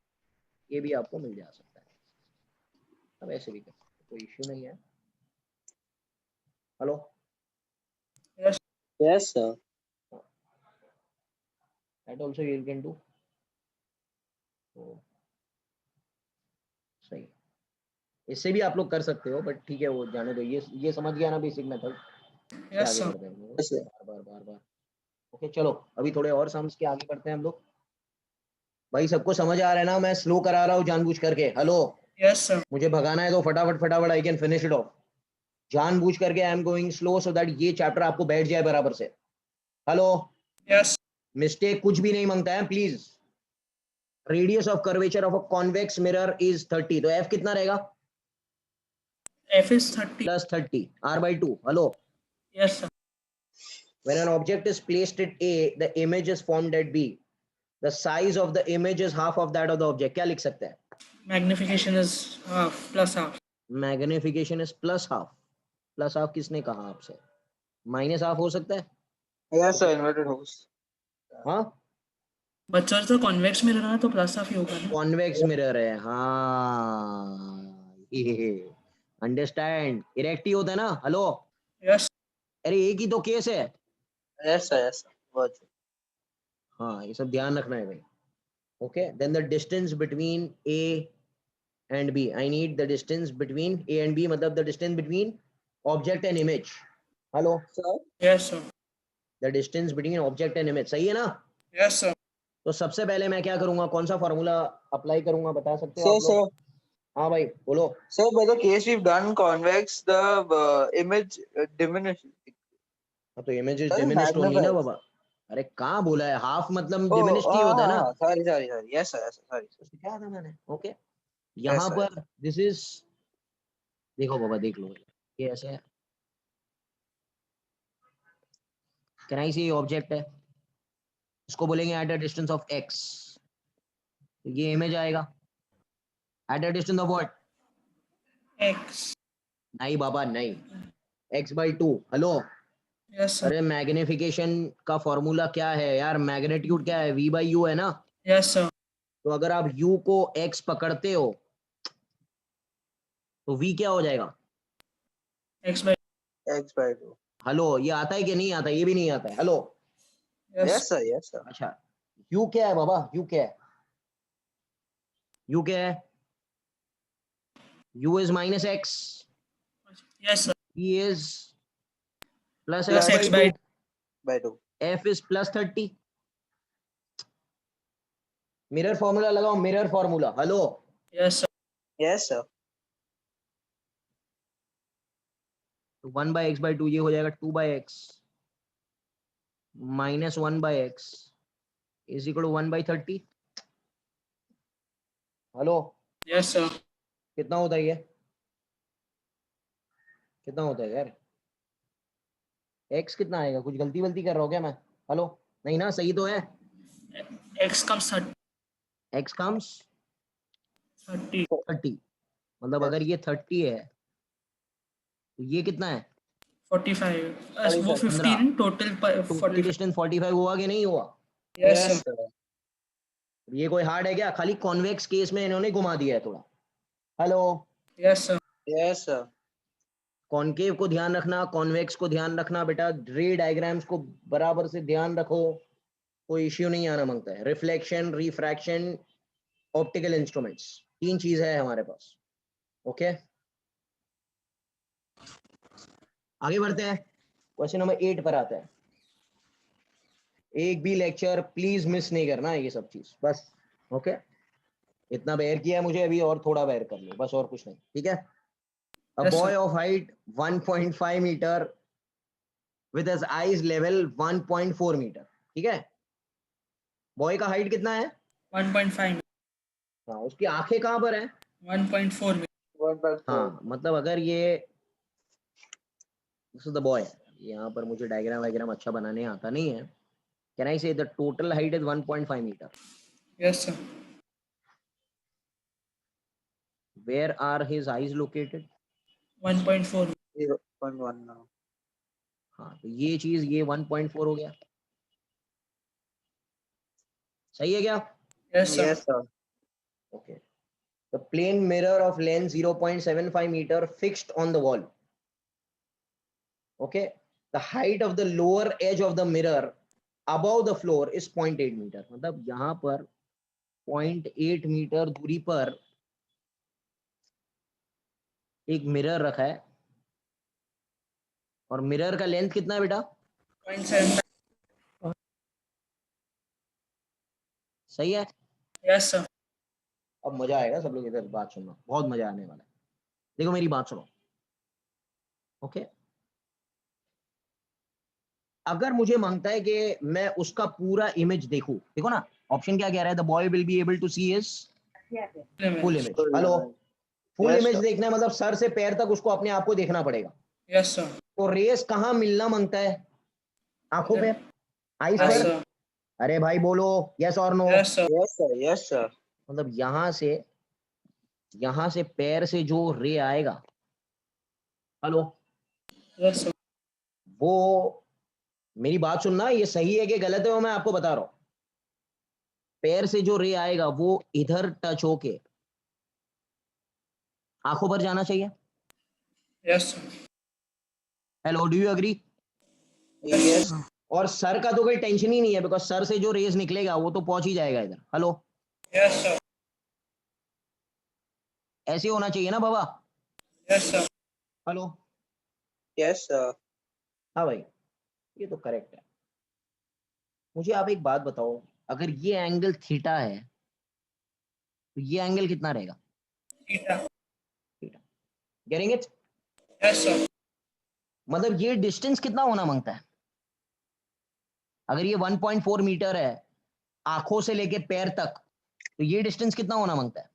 ये भी आपको मिल जा सकता है, अब ऐसे भी कर सकते, कोई इश्यू नहीं है। Hello, Yes. Yes, sir. that also you can do. तो सही, इससे भी आप लोग कर सकते हो, बट ठीक है वो जाने दो, ये समझ गया ना बेसिक मेथड से Yes, आगे sir. बढ़ते हैं हम लोग, Yes, sir. बार बार। ओके चलो अभी थोड़े और सम्स के आगे बढ़ते हैं हम लोग। भाई सबको समझ आ रहा है ना, मैं स्लो करा रहा हूँ जानबूझ करके? Hello, Yes, sir. मुझे भगाना है तो फटाफट I can finish it of. जानबूझ करके I am going slow so that ये चैप्टर आपको बैठ जाए बराबर से। Hello, Yes. मिस्टेक कुछ भी नहीं मांगता है please. Radius of curvature of a convex mirror is 30, तो एफ कितना रहेगा? F is 30. Plus 30 r/2। Hello, Yes, sir. when an object is placed at A, the image is formed at B. The size of the image is half of that of the object. क्या लिख सकते हैं? Magnification is half plus half. Magnification is plus half. Plus half किसने कहा आपसे? माइनस हाफ हो सकता है? Yes, sir. Inverted house. हाँ, बच्चा तो कॉन्वेक्स में रहना है तो प्लस हाफ ही होगा ना. कॉन्वेक्स मिरर है, हाँ ये अंडरस्टैंड। इरेक्ट ही होता है ना? Hello, Yes. अरे एक ही तो केस है। Yes, sir. Yes, sir. What? हाँ ये सब ध्यान रखना है भाई। Okay, then the distance between A and B, I need the distance between A and B, मतलब the distance between object and image. Hello, Sir. Yes, sir. The distance between object and image, सही है ना? Yes, sir. तो सबसे पहले मैं क्या करूंगा, कौन सा फॉर्मूला अप्लाई करूंगा, बता सकते हो Sir, आप लोग? sir. हाँ भाई बोलो। Sir, by the case we've done convex, the image diminishes. हाँ तो इमेज इज Sir, डिमिनिश्ड होंगी ना magnifies. बाबा। अरे कहाँ बोला है, हाफ मतलब Oh, डिमिनिश्ड ही होता है ना। sorry, sorry, sorry. Yes, sir. Yes, sir. Sorry. तो क्या था मैंने? ओके, Yes, यहाँ sir. पर दिस इज, देखो बाबा देख लो, ये ऐसे है, कैन आई सी ऑब्जेक्ट है, इसको बोलेंगे at a distance of x, तो ये इमेज आएगा at a distance of what? X. नहीं बाबा नहीं, x/2। Hello, Yes, sir. अरे मैग्निफिकेशन का फॉर्मूला क्या है यार, मैग्नीट्यूड क्या है? v/u है ना। Yes, sir. तो अगर आप u को x पकड़ते हो तो v क्या हो जाएगा? X by. X by 2. Hello, ये आता है कि नहीं आता? ये भी नहीं आता है। Hello, Yes. Yes, sir. Yes, sir. अच्छा, u क्या है बाबा? u क्या है? u क्या है? u is minus x, Yes, sir. v is plus Plus x X by by. 2, By 2. f is plus 30। Mirror formula लगाओ, mirror formula. Hello, Yes, sir. Yes, sir. तो 1/x/2 ये हो जाएगा 2/x minus 1/x is equal to 1/30। Hello, Yes, sir. कितना होता है ये? कितना होता है यार? x कितना आएगा? कुछ गलती वलती कर रहा हूँ क्या मैं? हेलो, नहीं ना, सही तो है। X comes 30. x comes 30. 30, मतलब अगर ये 30 है तो ये कितना है? 45. वो 45. 15 टोटल टोटल 45. डिस्टेंस 45 हुआ कि नहीं हुआ? Yes, Yes, sir. sir. ये कोई हार्ड है क्या? खाली कॉन्वेक्स केस में इन्होंने घुमा दिया है थोड़ा। Hello, Yes, sir. Yes, sir. Concave को ध्यान रखना, कॉन्वेक्स को ध्यान रखना बेटा, रे डायग्राम्स को बराबर से ध्यान रखो, कोई इश्यू नहीं आना मांगता है। रिफ्लेक्शन, रिफ्रैक्शन, ऑप्टिकल इंस्ट्रूमेंट्स, 3 चीज है हमारे पास। ओके, आगे बढ़ते हैं, क्वेश्चन नंबर 8 पर आते हैं। एक भी लेक्चर प्लीज मिस नहीं करना, ये सब चीज बस। ओके, इतना बेयर किया है मुझे, अभी और थोड़ा बेयर कर लो बस, और कुछ नहीं, ठीक है? A Yes, boy sir. Of height 1.5 metre with his eyes level 1.4 metre, ठीक है? बॉय का हाइट कितना है? 1.5. हाँ, उसकी आंखें कहाँ पर है? 1.4. 1.4. हाँ, मतलब अगर ये दिस इज द बॉय, यहाँ पर मुझे डायग्राम वायग्राम अच्छा बनाने आता नहीं है। Can I say the total height is 1.5 metre? Yes, sir. Where are his eyes located? 1.4. 0.1 now. हाँ, तो ये चीज, ये 1.4 हो गया, सही है क्या? Yes, sir. Yes, sir. Okay, the plane mirror of length 0.75 metre fixed on the wall. Okay, the height of the lower edge of the mirror above the floor is 0.8 metre. मतलब यहाँ पर 0.8 मीटर दूरी पर एक मिरर रखा है और मिरर का लेंथ कितना है बेटा? 0.7. सही है. Yes sir. अब मजा आएगा सब लोग इधर बात सुनना, बहुत मजा आने वाला है. देखो मेरी बात सुनो. ओके, अगर मुझे मांगता है कि मैं उसका पूरा इमेज देखूं, देखो ना ऑप्शन क्या कह रहा है, the boy will be able to see his full image. Hello, full Yes, image sir. देखना है मतलब सर से पैर तक उसको अपने आप को देखना पड़ेगा. Yes sir. तो रेस कहाँ मिलना मांगता है? आंखों पे, आईज Yes पर. sir. अरे भाई बोलो यस और no. Yes sir. Yes, sir. Yes, sir. मतलब यहां से पैर से जो रे आएगा, हेलो, Yes sir. वो, मेरी बात सुनना, ये सही है कि गलत है वो मैं आपको बता रहा हूं. पैर से जो रे आएगा वो इधर टच होके आंखों पर जाना चाहिए. Yes sir. Hello, do you agree? Yes. और सर का तो कोई टेंशन ही नहीं है, बिकॉज सर से जो रेज निकलेगा वो तो पहुंच ही जाएगा इधर. Hello, Yes sir. ऐसे होना चाहिए ना बाबा? Yes sir. Hello, Yes, sir. हाँ भाई, ये तो करेक्ट है. मुझे आप एक बात बताओ, अगर ये एंगल थीटा है तो ये एंगल कितना रहेगा? Theta. Getting it? Yes sir. मतलब ये डिस्टेंस कितना होना मांगता है? अगर ये 1.4 मीटर है आंखों से लेके पैर तक, तो ये डिस्टेंस कितना होना मांगता है?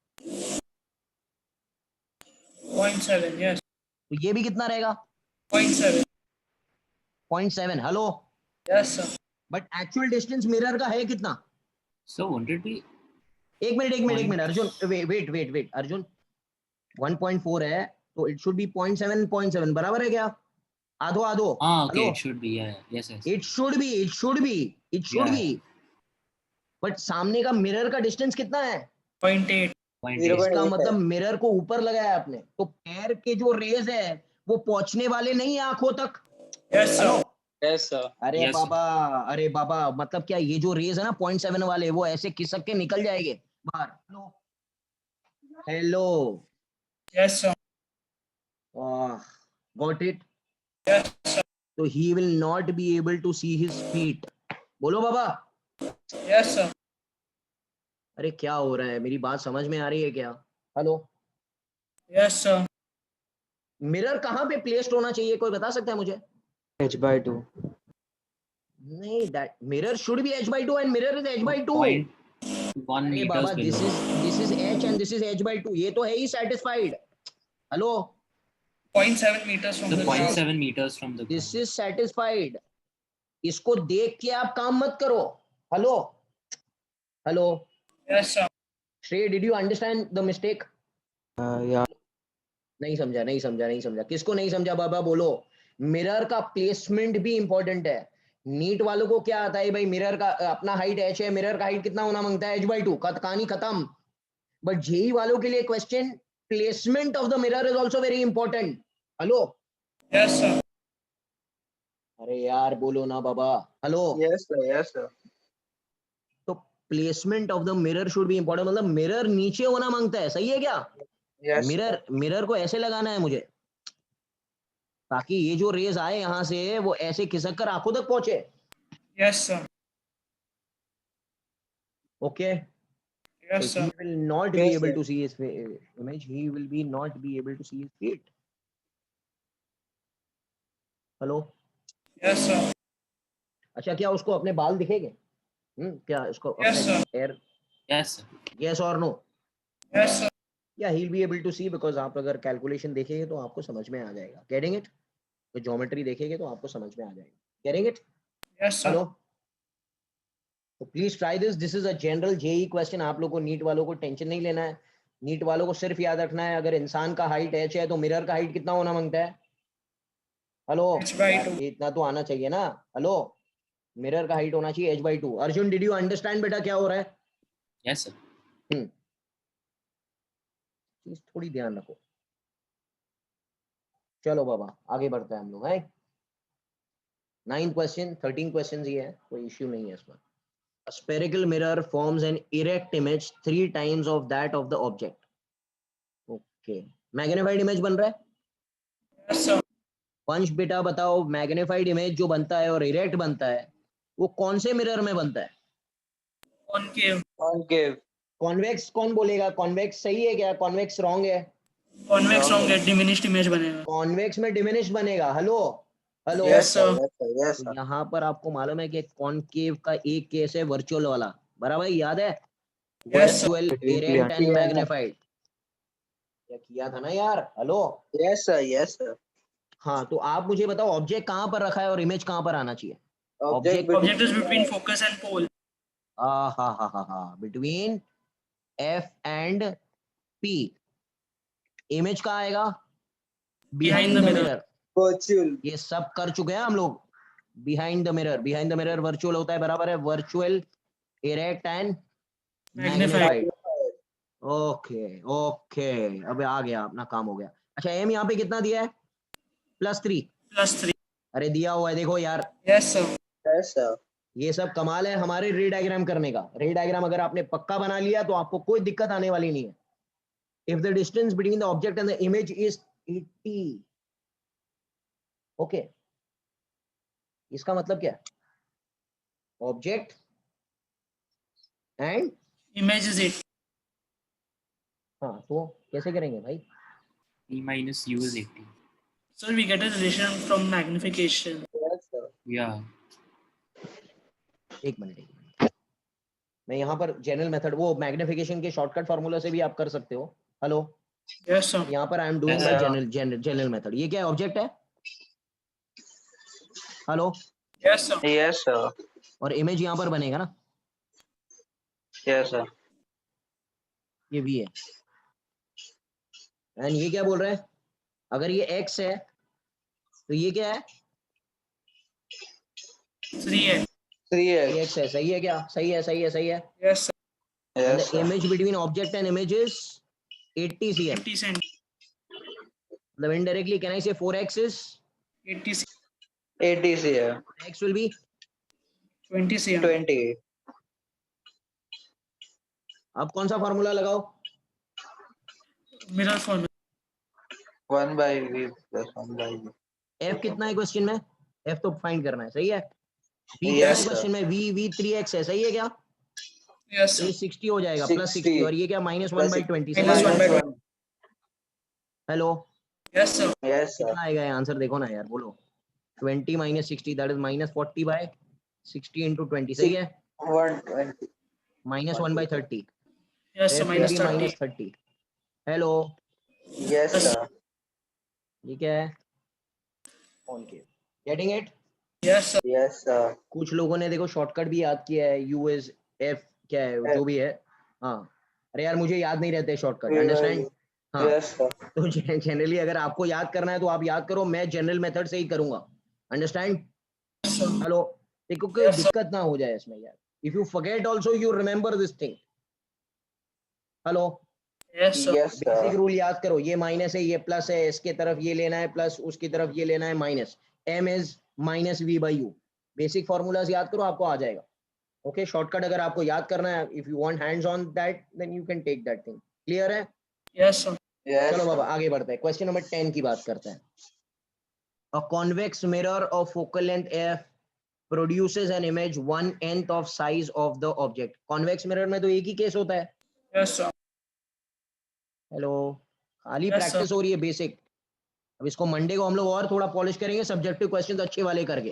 0.7. Yes. तो ये भी कितना रहेगा? 0.7. 0.7. Hello, Yes sir. But actual distance mirror का है कितना? So won't it be एक मिनट point? अर्जुन, वेट अर्जुन, 1.4 है तो इट शुड बी 0.7 बराबर है क्या? आधो आधो. Ah, okay, hello, it should be. Yeah, yeah. Yes, yes. It should Yeah, be. But सामने का मिरर का डिस्टेंस कितना है? 0.8. 0.8. इसका 0.8 मतलब है. मिरर को ऊपर लगाया आपने, तो पैर के जो रेज है वो पहुंचने वाले नहीं है आंखों तक. Yes hello, sir. Yes, sir. अरे Yes, sir. बाबा, अरे बाबा, मतलब क्या ये जो रेज है ना 0.7 वाले, वो ऐसे खिसक के निकल जाएंगे बाहर. Hello, hello, Yes sir. Got it? Yes sir. तो he will not be able to see his feet. बोलो बाबा. Yes sir. अरे क्या हो रहा है, मेरी बात समझ में आ रही है क्या? Hello, Yes sir. मिरर कहाँ पे प्लेस्ड होना चाहिए, कोई बता सकता है मुझे? H/2. नहीं, that mirror should B h/2 and mirror is h/2. 0.1 अरे meters Baba, below. This is h and this is h/2. ये तो है ही satisfied. Hello, 0.7 meters from The the ground. 0.7 meters from the this ground. Is satisfied. इसको देख के आप काम मत करो. Hello, hello, Yes sir. श्रेय, did you understand the mistake? Yeah. नहीं समझा. किसको नहीं समझा बाबा, बोलो. मिरर का प्लेसमेंट भी इंपॉर्टेंट है. नीट वालों को क्या आता है भाई, मिरर का अपना हाइट h है, मिरर का हाइट कितना होना मांगता है? h/2. कहानी खत्म. बट जेई वालों के लिए question, placement of the mirror is also very important. Hello, Yes sir. अरे यार बोलो ना बाबा. Hello, Yes, sir. Yes, sir. तो placement of the mirror should be important. मतलब मिरर नीचे होना मांगता है, सही है क्या? Yes, sir. मिरर को ऐसे लगाना है मुझे, ताकि ये जो रेज आए यहाँ से वो ऐसे खिसक कर आंखों तक पहुंचे. Yes sir. Okay, so Yes he sir. will not be Yes, able sir. to see his image. He will be not be able to see his feet. Hello, Yes sir. अच्छा, क्या उसको अपने बाल दिखेंगे? क्या उसको Yes अपने sir. Hair? Yes, sir. Yes और नो? Yes sir. या he will be able to see, because आप अगर कैलकुलेशन देखेंगे तो आपको समझ में आ जाएगा. Getting it? तो ज्योमेट्री देखेंगे तो आपको समझ में आ जाएगा. Getting it? Yes sir. Hello, तो please try this is a general JEE question. आप लोग को, नीट वालों को टेंशन नहीं लेना है. नीट वालों को सिर्फ याद रखना है, अगर इंसान का हाइट h है तो मिरर का हाइट कितना होना मांगता है? हेलो, यार h/2. इतना तो आना चाहिए ना. हेलो, मिरर का हाइट होना चाहिए h/2. Arjun, did you understand बेटा क्या हो रहा है? Yes, sir. चीज थोड़ी ध्यान रखो. चलो बाबा, आगे बढ़ते हैं हम लोग. हैं, 9th क्वेश्चन, 13 क्वेश्चंस ही है, कोई इश्यू नहीं है इसमें. A spherical mirror forms an erect image 3 times of that of the object. Okay. Magnified image बन रहा है. Yes, sir. पंच बेटा बताओ, मैग्निफाइड इमेज जो बनता है और इरेक्ट बनता है वो कौन से मिरर में बनता है? Concave. Concave. कॉन्वेक्स कौन बोलेगा? कॉन्वेक्स सही है क्या? कॉन्वेक्स रॉन्ग है? Convex wrong है, diminished image बनेगा. कॉन्वेक्स में डिमिनिश बनेगा. Hello hello. Yes, sir. Yes, sir. Yes, तो sir. यहाँ पर आपको मालूम है कि कॉनकेव का एक केस है वर्चुअल वाला, बराबर याद है? Yes, sir. Virtual, erect and magnified. क्या किया था ना यार. Hello. Yes, sir. Yes, sir. हाँ, तो आप मुझे बताओ ऑब्जेक्ट कहाँ पर रखा है और इमेज कहाँ पर आना चाहिए? Object Object is between focus and pole. हाँ, between F and P. Image कहाँ आएगा? Behind the mirror. virtual. ये सब कर चुके हैं हम लोग. Behind the mirror, behind the mirror virtual होता है, बराबर है. Virtual, erect and magnified. Okay, अब आ गया, अपना काम हो गया. अच्छा, एम यहाँ पे कितना दिया है? +3. +3. अरे दिया हुआ है, देखो यार. Yes, sir. Yes, sir. ये सब कमाल है हमारे रे डायग्राम करने का. रे डायग्राम अगर आपने पक्का बना लिया तो आपको कोई दिक्कत आने वाली नहीं है. If the distance between the object and the image is 80. Okay, इसका मतलब क्या है? Object and, Image is 8. हाँ, तो कैसे करेंगे भाई? E minus U is 80. So we get a relation from magnification. Yes, sir. Yeah. एक मिनट. मैं यहाँ पर जनरल मेथड, वो मैग्निफिकेशन के शॉर्टकट फार्मूला से भी आप कर सकते हो. हेलो. Yes, sir. यहाँ पर I am doing Yes, by sir. General method. ये क्या है? ऑब्जेक्ट है. Hello. Yes, sir. Yes, sir. और इमेज यहाँ पर बनेगा ना. Yes, sir. ये भी है. एंड ये क्या बोल रहा है? अगर ये x है तो ये क्या है? 3 है. 3x. ये x है. सही है क्या? सही है. Yes, sir. And Yes, the sir. image between object and image is 80 cm. 80 cm. The indirectly can I say 4x is 80 cm. 80 cm. x will be 20 cm. 20. अब कौन सा फार्मूला लगाओ? Mirror formula. 1 by v plus 1 by v. f कितना है क्वेश्चन में? f तो फाइंड करना है. सही है. v कितना है Yes, sir. क्वेश्चन में? v 3x है. सही है क्या? Yes, ये sir. 60 हो जाएगा. 60. +60. और ये क्या? -1/20. सही Minus है? 1/20. Hello. Yes, sir. Yes, sir. कितना आएगा ये आंसर? देखो ना यार, बोलो. 20 - 60 that is -40/60 into 20. सही है? 120. -1/30. Yes, sir. f will be -30. -30. Hello. Yes, sir. ये क्या है? Concave. Getting it? Yes, sir. Yes, sir. कुछ लोगों ने देखो शॉर्टकट भी याद किया है. u is f क्या है जो भी है. हाँ, अरे यार मुझे याद नहीं रहते शॉर्टकट. अंडरस्टैंड? हाँ, Yes, sir. तो जनरली अगर आपको याद करना है तो आप याद करो. मैं जनरल मेथड से ही करूंगा. अंडरस्टैंड? Yes, sir. हेलो. देखो कोई Yes, sir. दिक्कत ना हो जाए इसमें यार. If you forget also you remember this thing. Hello. Yes, sir. Yes, basic sir. Rule याद करो. ये माइनस है, ये प्लस है. इसके तरफ ये लेना है प्लस, उसकी तरफ ये लेना है minus. m is -v/u. Basic formulas याद करो, आपको आ जाएगा. ओके, शॉर्टकट अगर आपको याद करना है, if you want hands on that then you can take that thing. Clear है? Yes, sir. Yes, चलो बाबा sir. आगे बढ़ते हैं. क्वेश्चन नंबर 10 की बात करते हैं. A convex mirror of focal length f produces an image 1/n of size of the object. Convex mirror में तो एक ही केस होता है. Yes, sir. हेलो. खाली Yes, प्रैक्टिस हो रही है बेसिक. अब इसको मंडे को हम लोग और थोड़ा पॉलिश करेंगे, सब्जेक्टिव क्वेश्चंस अच्छे वाले करके.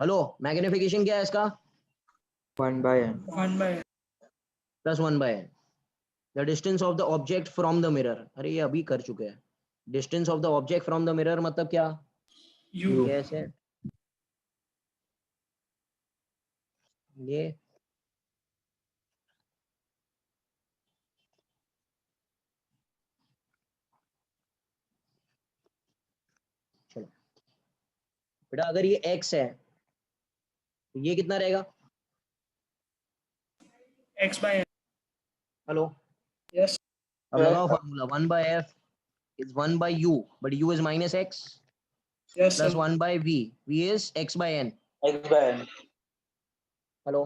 हेलो. मैग्निफिकेशन क्या है इसका? 1 by n. 1 by +1/n. The distance of the object from the mirror. अरे ये अभी कर चुके हैं. Distance of the object from the mirror मतलब क्या? U. कैसे? ये चलो बेटा, अगर ये x है तो ये कितना रहेगा? X by N. Hello. Yes. अब लगाओ formula. 1/f is 1/u but u is -x. Yes, plus sir. 1 by v. V is x by n. X by n. Hello,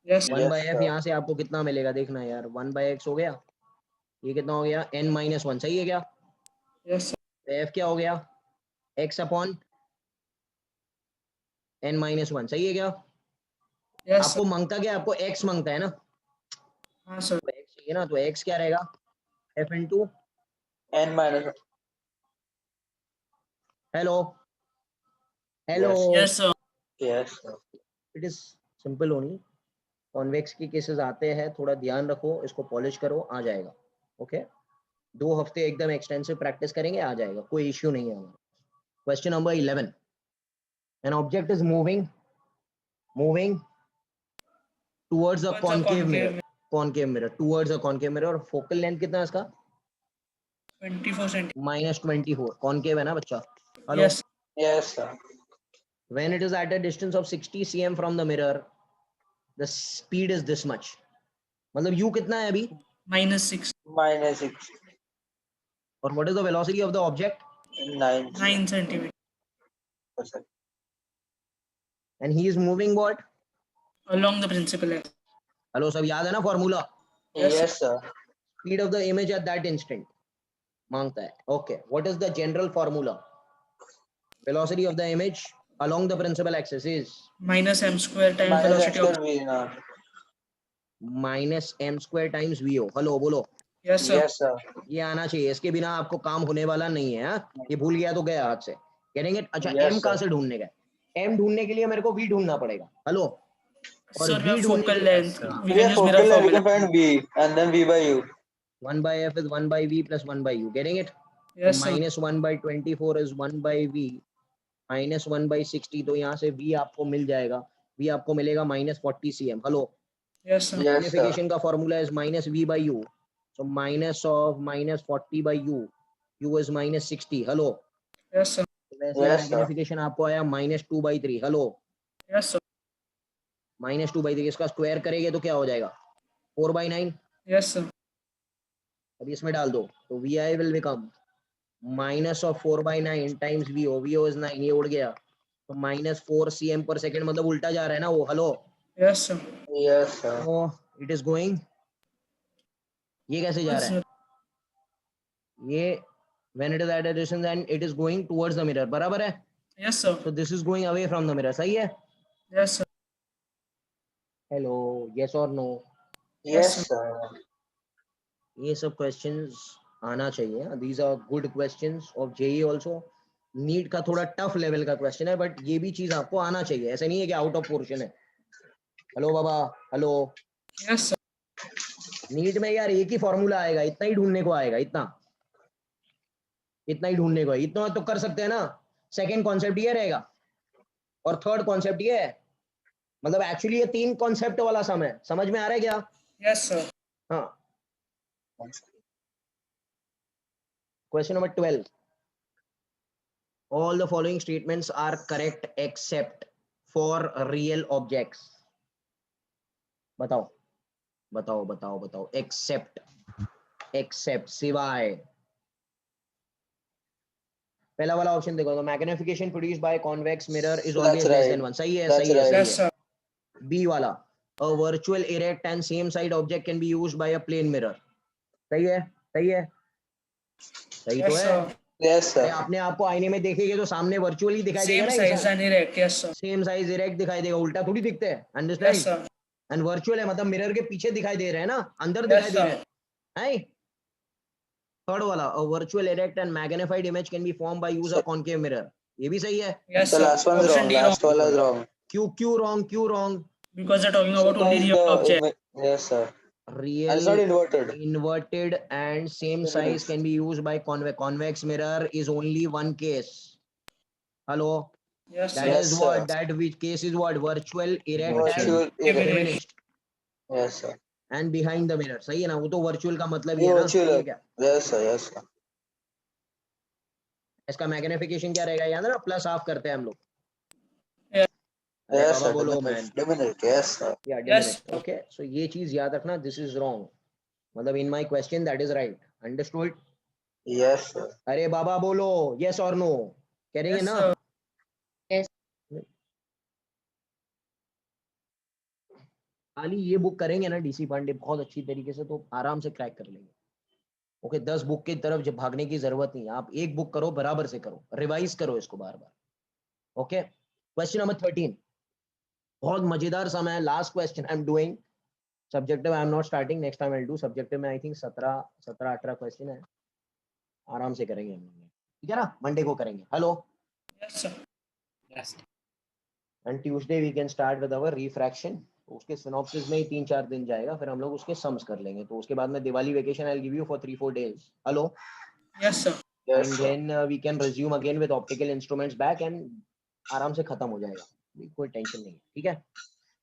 Yes, 1 Yes, by f sir. यहाँ से आपको कितना मिलेगा देखना यार, 1 by x हो गया, ये कितना हो गया n minus 1, सही है क्या? yes, sir. तो f क्या हो गया, x upon n minus 1, सही है क्या? Yes, sir. आपको मांगता क्या, आपको x मांगता है ना, हाँ, sir. तो x चाहिए ना, तो x क्या रहेगा, f into, N minus 1. Hello hello, Yes. Yes, sir. Yes, sir. It is simple only, convex के केसेस आते हैं, थोड़ा ध्यान रखो, इसको पॉलिश करो, आ जाएगा। ओके, 2 हफ्ते एकदम एक्सटेंसिव प्रैक्टिस करेंगे, आ जाएगा, कोई इश्यू नहीं है। Question number 11, an object is moving towards a What's a concave mirror, concave? Concave mirror, towards a concave mirror, और फोकल लेंथ कितना है इसका, 24 centimeters. -24, कॉनकेव है ना बच्चा। Hello, Yes, Yes, sir. When it is at a distance of 60 cm from the mirror, the speed is this much, मतलब u कितना है अभी, -6, Minus 6. और what is the velocity of the object, 9. 9 centimeters and he is moving what, along the principal axis. Hello, सब याद है ना formula, Yes, Yes, sir. Speed of the image at that instant मांगता है। Okay, what is the general formula, velocity of the image along the principal axis is -m square times Minus M velocity of. square V now. minus m square times vo। Hello बोलो, Yes, sir. Yes, sir. ये आना चाहिए, इसके बिना आपको काम होने वाला नहीं है। हाँ? ये भूल गया तो गया हाथ से, गेटिंग इट। अच्छा, Yes, m कहाँ sir. से ढूंढने का, m ढूंढने के लिए मेरे को v ढूंढना पड़ेगा। हेलो, और Sir, we v have ढूंढने focal के लिए length. We We can have use mirror focal length. We can formula. find V and then V by U. 1 by f is 1 by v plus 1 by u, getting it। तो Yes, sir. -1 by 24 is 1 by v, -1 by 60, तो यहाँ से v आपको मिल जाएगा, v आपको मिलेगा -40 cm। Hello, Yes, sir. Yes, sir. Magnification का formula is -v by u, so minus of -40 by u, u is -60। Hello, Yes, sir. तो वैसे Yes, sir. मैग्निफिकेशन आपको आया -2 by 3। Hello, Yes, sir. -2 by 3, इसका स्क्वायर करेंगे तो क्या हो जाएगा, 4 by 9। Yes, sir. अब इसमें डाल दो, तो vi will become -4 by 9 times vo is 9, ये उड़ गया, तो -4 cm per second, मतलब उल्टा जा रहा है ना वो। Hello, Yes, sir. Yes, sir. तो इट इज गोइंग, ये कैसे जा Good, रहा है, sir. ये when it is at a distance and it is going towards the mirror, बराबर है, Yes, sir. so this is going away from the mirror, सही है। Yes, sir. Hello, yes or no, Yes, Yes, sir. ये सब क्वेश्चंस आना चाहिए, these are good questions of JEE also। NEET का थोड़ा टफ लेवल का क्वेश्चन है, बट ये भी चीज आपको आना चाहिए, ऐसा नहीं है कि आउट ऑफ पोर्शन है। हेलो बाबा, हेलो, Yes, sir. नीट में यार एक ही फॉर्मूला आएगा, इतना ही ढूंढने को आएगा, इतना ही ढूंढने को है, इतना तो कर सकते हैं ना। सेकंड कॉन्सेप्ट ये रहेगा, और थर्ड कॉन्सेप्ट ये है, मतलब एक्चुअली ये 3 कॉन्सेप्ट वाला सम है, समझ में आ रहा है क्या? Yes, sir. हाँ, question number 12, all the following statements are correct except for real objects। बताओ बताओ बताओ बताओ, एक्सेप्ट सिवाय, पहला वाला ऑप्शन देखो, तो magnification produced by convex mirror is That's always less right. Then 1, सही है, That's सही है, right. सही Yes, है। sir. बी वाला, a virtual erect and same side object can be used by a plane mirror, सही है, सही है, सही तो Yes, है। sir. Yes, अरे sir. आपने आपको आईने में देखेंगे तो सामने वर्चुअली दिखाई देगा Same ना, size and erect. Yes, sir. Same size erect दिखाई देगा, उल्टा थोड़ी दिखते हैं, Yes, understand. sir. And virtual है, मतलब मिरर के पीछे दिखाई दे रहे हैं ना, अंदर Yes, दिखाई दे रहे sir. हैं। थर्ड वाला, a virtual erect and magnified image can be formed by use of concave mirror, ये भी सही है। Yes, The sir. last one's Option wrong. D wrong. Last one is wrong. क्यों wrong, Because they're talking about only Because real object. yes, sir. And real, it's not inverted. inverted and same size can be used by convex mirror is only one case। hello, Yes, that sir. Yes, is what, sir. that which case is what, virtual erect and Virtual Diminished. diminished Yes, sir. and behind the mirror, सही है ना, वो तो virtual का मतलब ही है ना, Virtual. सही है क्या? Yes, sir. Yes, sir. इसका मैग्निफिकेशन क्या रहेगा, याद है ना, प्लस हाफ करते हैं हम लोग। Yeah. अरे Yes, बाबा sir. बोलो man, Diminished. Diminished. Yes, sir. या Yes, diminished, sir. okay, so ये चीज याद रखना, this is wrong, मतलब in my question that is right, understood। Yes, sir. अरे बाबा बोलो, yes or no, करेंगे Yes, ना? sir. Yes. खाली ये बुक करेंगे ना डीसी पांडे बहुत अच्छी तरीके से तो आराम से क्रैक कर लेंगे. ओके 10 बुक की तरफ जब भागने की जरूरत नहीं है. आप एक बुक करो, बराबर से करो, रिवाइज करो इसको बार बार. ओके क्वेश्चन नंबर 13 बहुत मजेदार समय है. Last question I am doing subjective. I am not starting, next time I will do subjective में. आई थिंक 17-18 क्वेश्चन है. आराम से करेंगे हम लोग, ठीक है ना? मंडे को करेंगे. Hello. Yes, sir. Yes. And Tuesday we can start with our refraction. उसके सिनॉप्सिस में ही 3-4 दिन जाएगा, फिर हम लोग उसके सम्स कर लेंगे. तो उसके बाद में Diwali vacation I will give you for 3-4 days. Hello. Yes, sir. Yes, and sir. Then we can resume again with optical instruments back and आराम से खत्म हो जाएगा. कोई टेंशन नहीं है, ठीक है?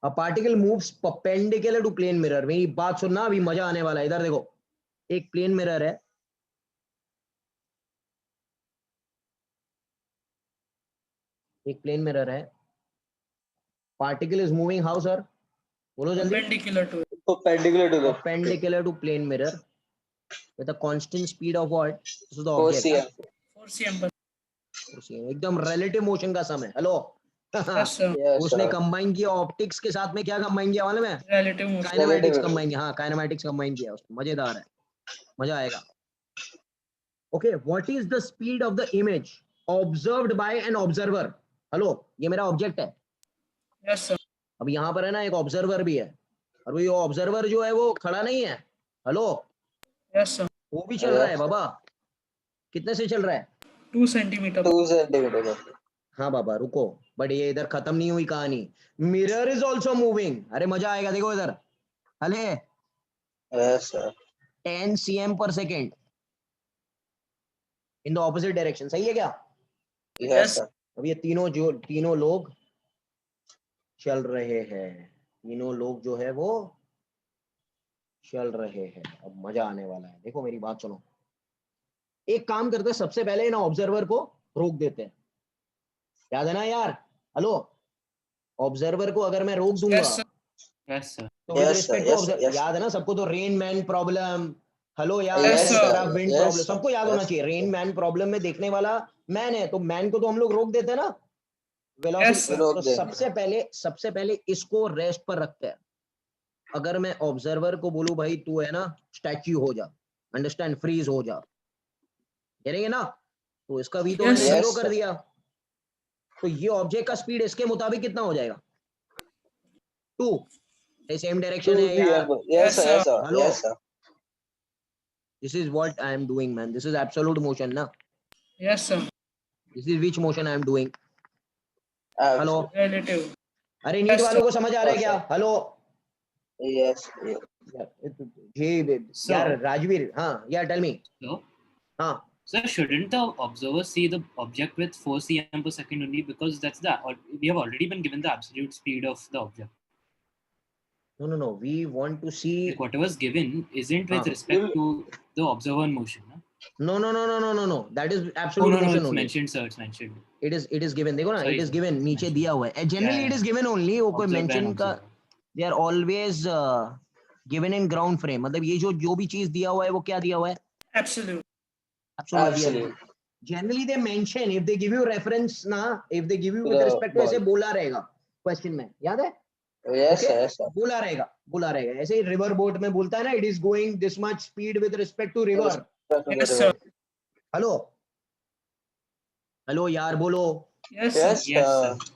A particle moves perpendicular to plane mirror. मेरी बात सुनना, अभी मजा आने वाला है. इधर देखो, एक प्लेन मिरर है, एक प्लेन मिरर है. Particle is moving how sir? बोलो जल्दी. Perpendicular to it. Perpendicular to the Perpendicular to plane mirror with a constant speed of what? This is the 4 object. cm. 4 cm per. एकदम relative motion का समय. हेलो. Yes, sir. Yes, उसने sir. कंबाइन किया ऑप्टिक्स के साथ में. क्या कंबाइन किया मालूम है? Relative motion. Kinematics Relativity. Combine किया. हाँ काइनेमैटिक्स कंबाइन किया उसने. मजेदार है, मजा आएगा. Okay what is the speed of the image observed bye an observer? Hello, ये मेरा ऑब्जेक्ट है. Yes, sir. अब यहाँ पर है ना एक ऑब्जर्वर भी है, और वो ये ऑब्जर्वर जो है वो खड़ा नहीं है. Hello, Yes, sir. वो भी चल रहा है बाबा. कितने से चल रहा है? 2 centimeter. 2 centimeter. हाँ बाबा रुको, बट ये इधर खत्म नहीं हुई कहानी. Mirror is also moving. अरे मजा आएगा, देखो इधर. हले Yes, sir. 10 cm per second in the opposite direction. सही है क्या? Yes, sir. अब ये तीनों लोग चल रहे हैं. तीनों लोग जो है वो चल रहे हैं. अब मजा आने वाला है. देखो मेरी बात सुनो. एक काम करते हैं, सबसे पहले ना ऑब्जर्वर को रोक देते हैं. याद है ना यार? हेलो, ऑब्जर्वर को अगर मैं रोक दूंगा Yes, sir. Yes, sir. तो with Yes, sir. Respect Yes, to yes. याद है ना सबको? तो रेन मैन प्रॉब्लम. हेलो यार, Yes, sir. Wind Yes, problem sir. सबको याद होना Yes. चाहिए. रेन मैन प्रॉब्लम में देखने वाला मैन है, तो मैन को तो हम लोग रोक देते हैं ना Yes, वेलोसिटी. sir. रोक तो देंगे. सबसे पहले इसको रेस्ट पर रखते हैं. अगर मैं ऑब्जर्वर को बोलूं भाई तू है ना स्टैच्यू हो जा, अंडरस्टैंड, फ्रीज हो जा, करेंगे ना? तो इसका भी तो Yes, मैंने sir. 0 कर दिया. तो ये ऑब्जेक्ट का स्पीड इसके मुताबिक कितना हो जाएगा? 2. सेम डायरेक्शन 2 है यार. cm. Yes, sir. Yes, sir. Hello. Yes, sir. This is what I am doing, man. This is absolute motion, na? Yes, sir. This is which motion I am doing? Hello. Relative. अरे नीट Yes, वालों को समझ आ रहा है क्या? Hello Yes. Yes. जी So- यार राजवीर. हाँ यार टेल मी. So, हाँ so shouldn't the observer see the object with 4 cm per second only, because that's we have already been given the absolute speed of the object. no we want to see. Like whatever's given isn't with respect to the observer in motion. No, that is Oh absolute no, motion it's only. mentioned, sir. It's mentioned. It is given. देखो ना, Sorry, it is sir. given. नीचे Mentioned. दिया हुआ है. Generally Yeah, it is given only. वो कोई Observed by an mention का. observer. They are always given in ground frame. मतलब ये जो भी चीज दिया हुआ है वो क्या दिया हुआ है? Absolute. Absolute. Generally they mention, if they give you reference ना, if they give you with The respect to ऐसे ball. बोला रहेगा क्वेश्चन में, याद है? Yes, Okay? sir. Yes, sir. बोला रहेगा. ऐसे ही रिवर बोट में बोलता है ना, it is going this much speed with respect to river. Yes, sir. Hello यार बोलो. Yes, sir. Yes, Yes, sir. sir.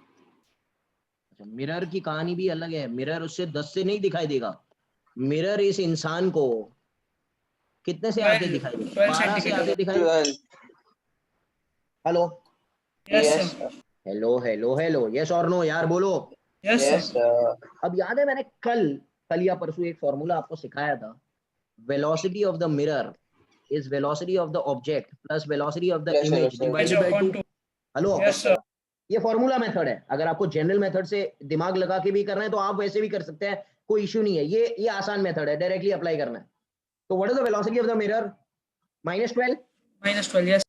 Mirror की कहानी भी अलग है. मिरर उससे 10 से नहीं दिखाई देगा. मिरर इस इंसान को कितने से आते 12 दिखाई देगा? 12 12 से आते centimeter. दिखाई देगा. 12. Hello Yes, Yes, sir. sir. Hello yes और नो यार बोलो. Yes, Yes, sir. sir. अब याद है मैंने कल या परसों एक फॉर्मूला आपको सिखाया था. Velocity of the mirror is velocity of the object plus velocity of the Plus image velocity. divided by 2. Hello, Yes, sir. ये फॉर्मूला मेथड है. अगर आपको जनरल मेथड से दिमाग लगा के भी करना है तो आप वैसे भी कर सकते हैं, कोई इश्यू नहीं है. ये आसान मेथड है, डायरेक्टली अप्लाई करना है. तो what is the velocity of the mirror? -12. -12. Yes.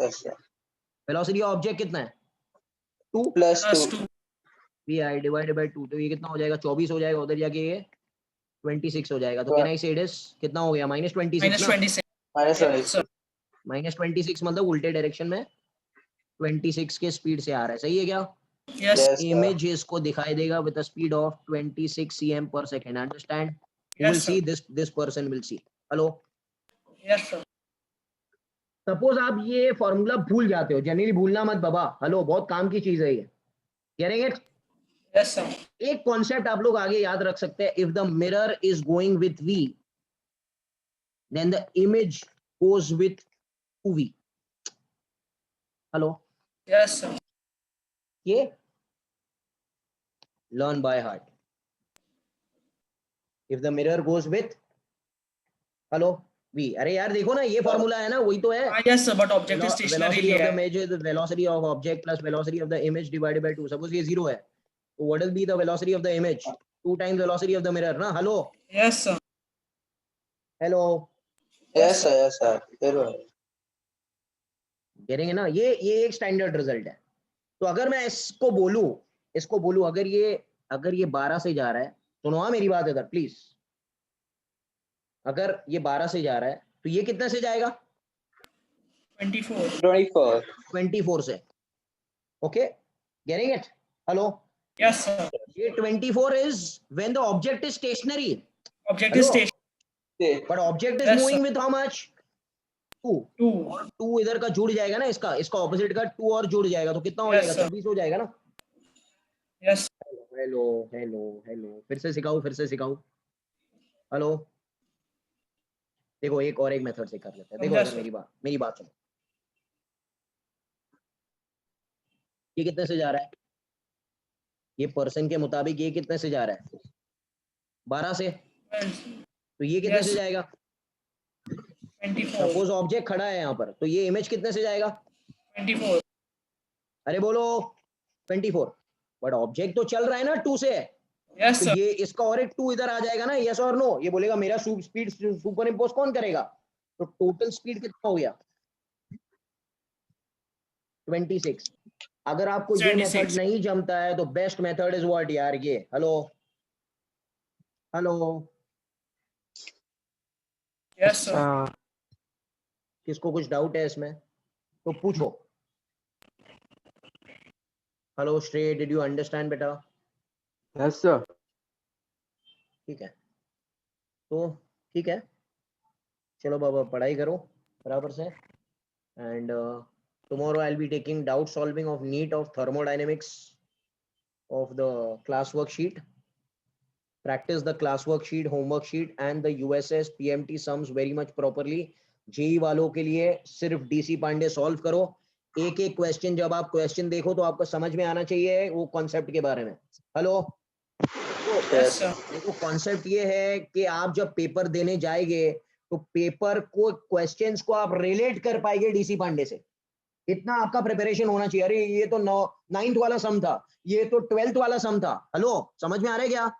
Yes, sir. Velocity of object कितना है? 2 Plus Plus 2. 2. vi divided by 2. तो ये कितना हो जाएगा? 24 हो जाएगा. उधर जाके ये 26 हो जाएगा. तो Right. कैन आई से इट इज कितना हो गया? -26 ना? -26. Minus Yes, 26. sir. -26 मतलब उल्टे डायरेक्शन में 26 के स्पीड से आ रहा है, सही है क्या? Yes. Yes, sir. इमेज इसको दिखाई देगा with a speed of 26 cm per second. Understand? Who will Yes, sir. see this person will see. Hello. Yes, sir. Suppose आप ये फॉर्मूला भूल जाते हो, जनरली भूलना मत बाबा, हेलो, बहुत काम की चीज है ये, गेटिंग इट? Yes, sir. एक कॉन्सेप्ट आप लोग आगे याद रख सकते हैं, if the mirror is going with v then the image goes with 2v. Hello, Yes, sir. ये learn by heart. If the mirror goes with, hello, v. अरे यार देखो ना, ये फॉर्मूला है ना, वही तो है. Yes, sir. But object is stationary. Velocity of the image is the velocity of object plus velocity of the image divided by 2. Suppose ये 0 है, so what will be the velocity of the image? 2 times velocity of the mirror ना. Hello. Yes, sir. Hello. Yes, sir. Yes, sir. Zero. करेंगे ना, ये एक स्टैंडर्ड रिजल्ट है. तो अगर मैं इसको बोलूं अगर ये 12 से जा रहा है, सुनो हाँ मेरी बात इधर प्लीज. अगर ये 12 से जा रहा है तो ये कितने से जाएगा? 24. 24. 24 से. Okay, getting it? Hello. Yes, sir. ये 24 is when the object is stationary. Object is Hello? stationary. Okay. But object is Yes, moving sir. with how much? 2. 2. 2 इधर का जुड़ जाएगा ना, इसका ऑपोजिट का 2 और जुड़ जाएगा, तो कितना हो Yes, जाएगा? sir. 26 हो जाएगा ना. Yes. हेलो, फिर से सिखाऊं. हेलो, देखो एक मेथड से कर लेते हैं. देखो Yes, इधर sir. मेरी बात सुनो. ये कितने से जा रहा है? ये पर्सन के मुताबिक ये कितने से जा रहा है? 12 से. तो ये कितने Yes. से जाएगा? 24. सपोज ऑब्जेक्ट खड़ा है यहाँ पर, तो ये इमेज कितने से जाएगा? 24. अरे बोलो 24. बट ऑब्जेक्ट तो चल रहा है ना 2 से. Yes, तो sir. ये इसका और एक 2 इधर आ जाएगा ना, यस और नो. ये बोलेगा मेरा स्पीड सुपर इम्पोज कौन करेगा? तो टोटल स्पीड कितना हो गया? 26. अगर आपको ये 76. मेथड नहीं जमता है तो बेस्ट मेथड इज व्हाट यार, ये. हेलो. Yes, sir. किसको कुछ डाउट है इसमें तो पूछो. हेलो श्रेय, डिड यू अंडरस्टैंड बेटा? Yes, sir. ठीक है, तो ठीक है, चलो बाबा पढ़ाई करो बराबर से. And tomorrow I'll be taking doubt solving of NEET of thermodynamics of the class worksheet. Practice the class worksheet, homework sheet and the USS PMT sums very much properly. JEE वालों के लिए सिर्फ डीसी पांडे सॉल्व करो. एक क्वेश्चन जब आप क्वेश्चन देखो तो आपको समझ में आना चाहिए वो कॉन्सेप्ट के बारे में. हेलो. Yes, sir. देखो कॉन्सेप्ट ये है कि आप जब पेपर देने जाएंगे तो पेपर को क्वेश्चंस को आप रिलेट कर पाएंगे डीसी पांडे से. इतना आपका प्रिपरेशन होना चाहिए. अरे ये तो 9th वाला सम था, ये तो 12th वाला सम था. हेलो, समझ में आ रहा है क्या?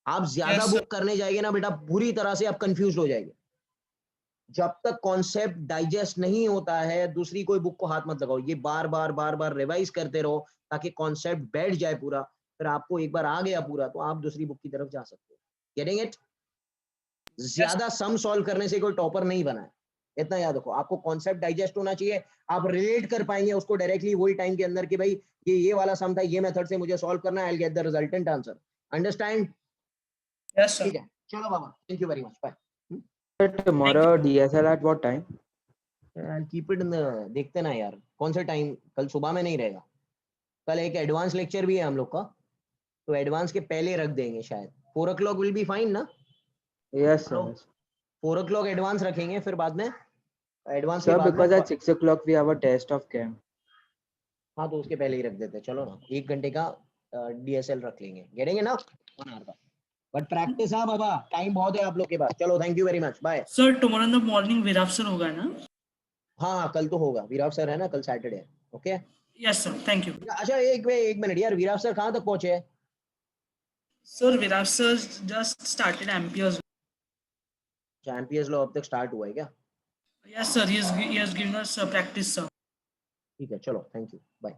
आप ज्यादा Yes, sir. बुक करने जाएंगे ना बेटा, बुरी तरह से आप कंफ्यूज हो जाएंगे. जब तक कॉन्सेप्ट डाइजेस्ट नहीं होता है दूसरी कोई बुक को हाथ मत लगाओ. ये बार बार रिवाइज करते रहो ताकि कॉन्सेप्ट बैठ जाए पूरा. फिर आपको एक बार आ गया पूरा तो आप दूसरी बुक की तरफ जा सकते हो. Getting it? ज्यादा सम सॉल्व करने से कोई टॉपर नहीं बना है, इतना याद रखो. आपको कॉन्सेप्ट डाइजेस्ट होना चाहिए, आप रिलेट कर पाएंगे उसको डायरेक्टली वही टाइम के अंदर कि भाई ये वाला सम था, ये मेथड से मुझे सॉल्व करना है, I will get the resultant answer. Understand? Yes, sir. ठीक है, चलो बाबा, thank you very much, bye. Tomorrow DSL at what time? Keep it in the, देखते ना यार कौन सा टाइम. कल सुबह में नहीं रहेगा, कल एक एडवांस लेक्चर भी है हम लोग का, तो एडवांस के पहले रख देंगे शायद. 4 o'clock विल बी फाइन ना? Yes, sir. 4 o'clock एडवांस रखेंगे, फिर बाद में एडवांस के Sir, बाद because में. at 6 o'clock we have a test of chem. हाँ तो उसके पहले ही रख देते हैं. चलो ना, 1 घंटे का डीएसएल रख लेंगे, गेटेंगे ना 1 hour का. बट प्रैक्टिस हाँ बाबा, टाइम बहुत है आप लोग के पास. चलो thank you very much, bye. Sir, tomorrow in the morning Viraj sir होगा ना? हाँ कल तो होगा, वीराव सर है ना, कल सैटरडे है. Okay. Yes, sir. Thank you. अच्छा एक मिनट यार, वीराव सर कहाँ तक पहुंचे हैं? Sir, Viraj sir just started Ampere's. Champions लो अब तक स्टार्ट हुआ है क्या? Yes, sir. He has given us practice, sir. ठीक है, चलो थैंक यू, बाय.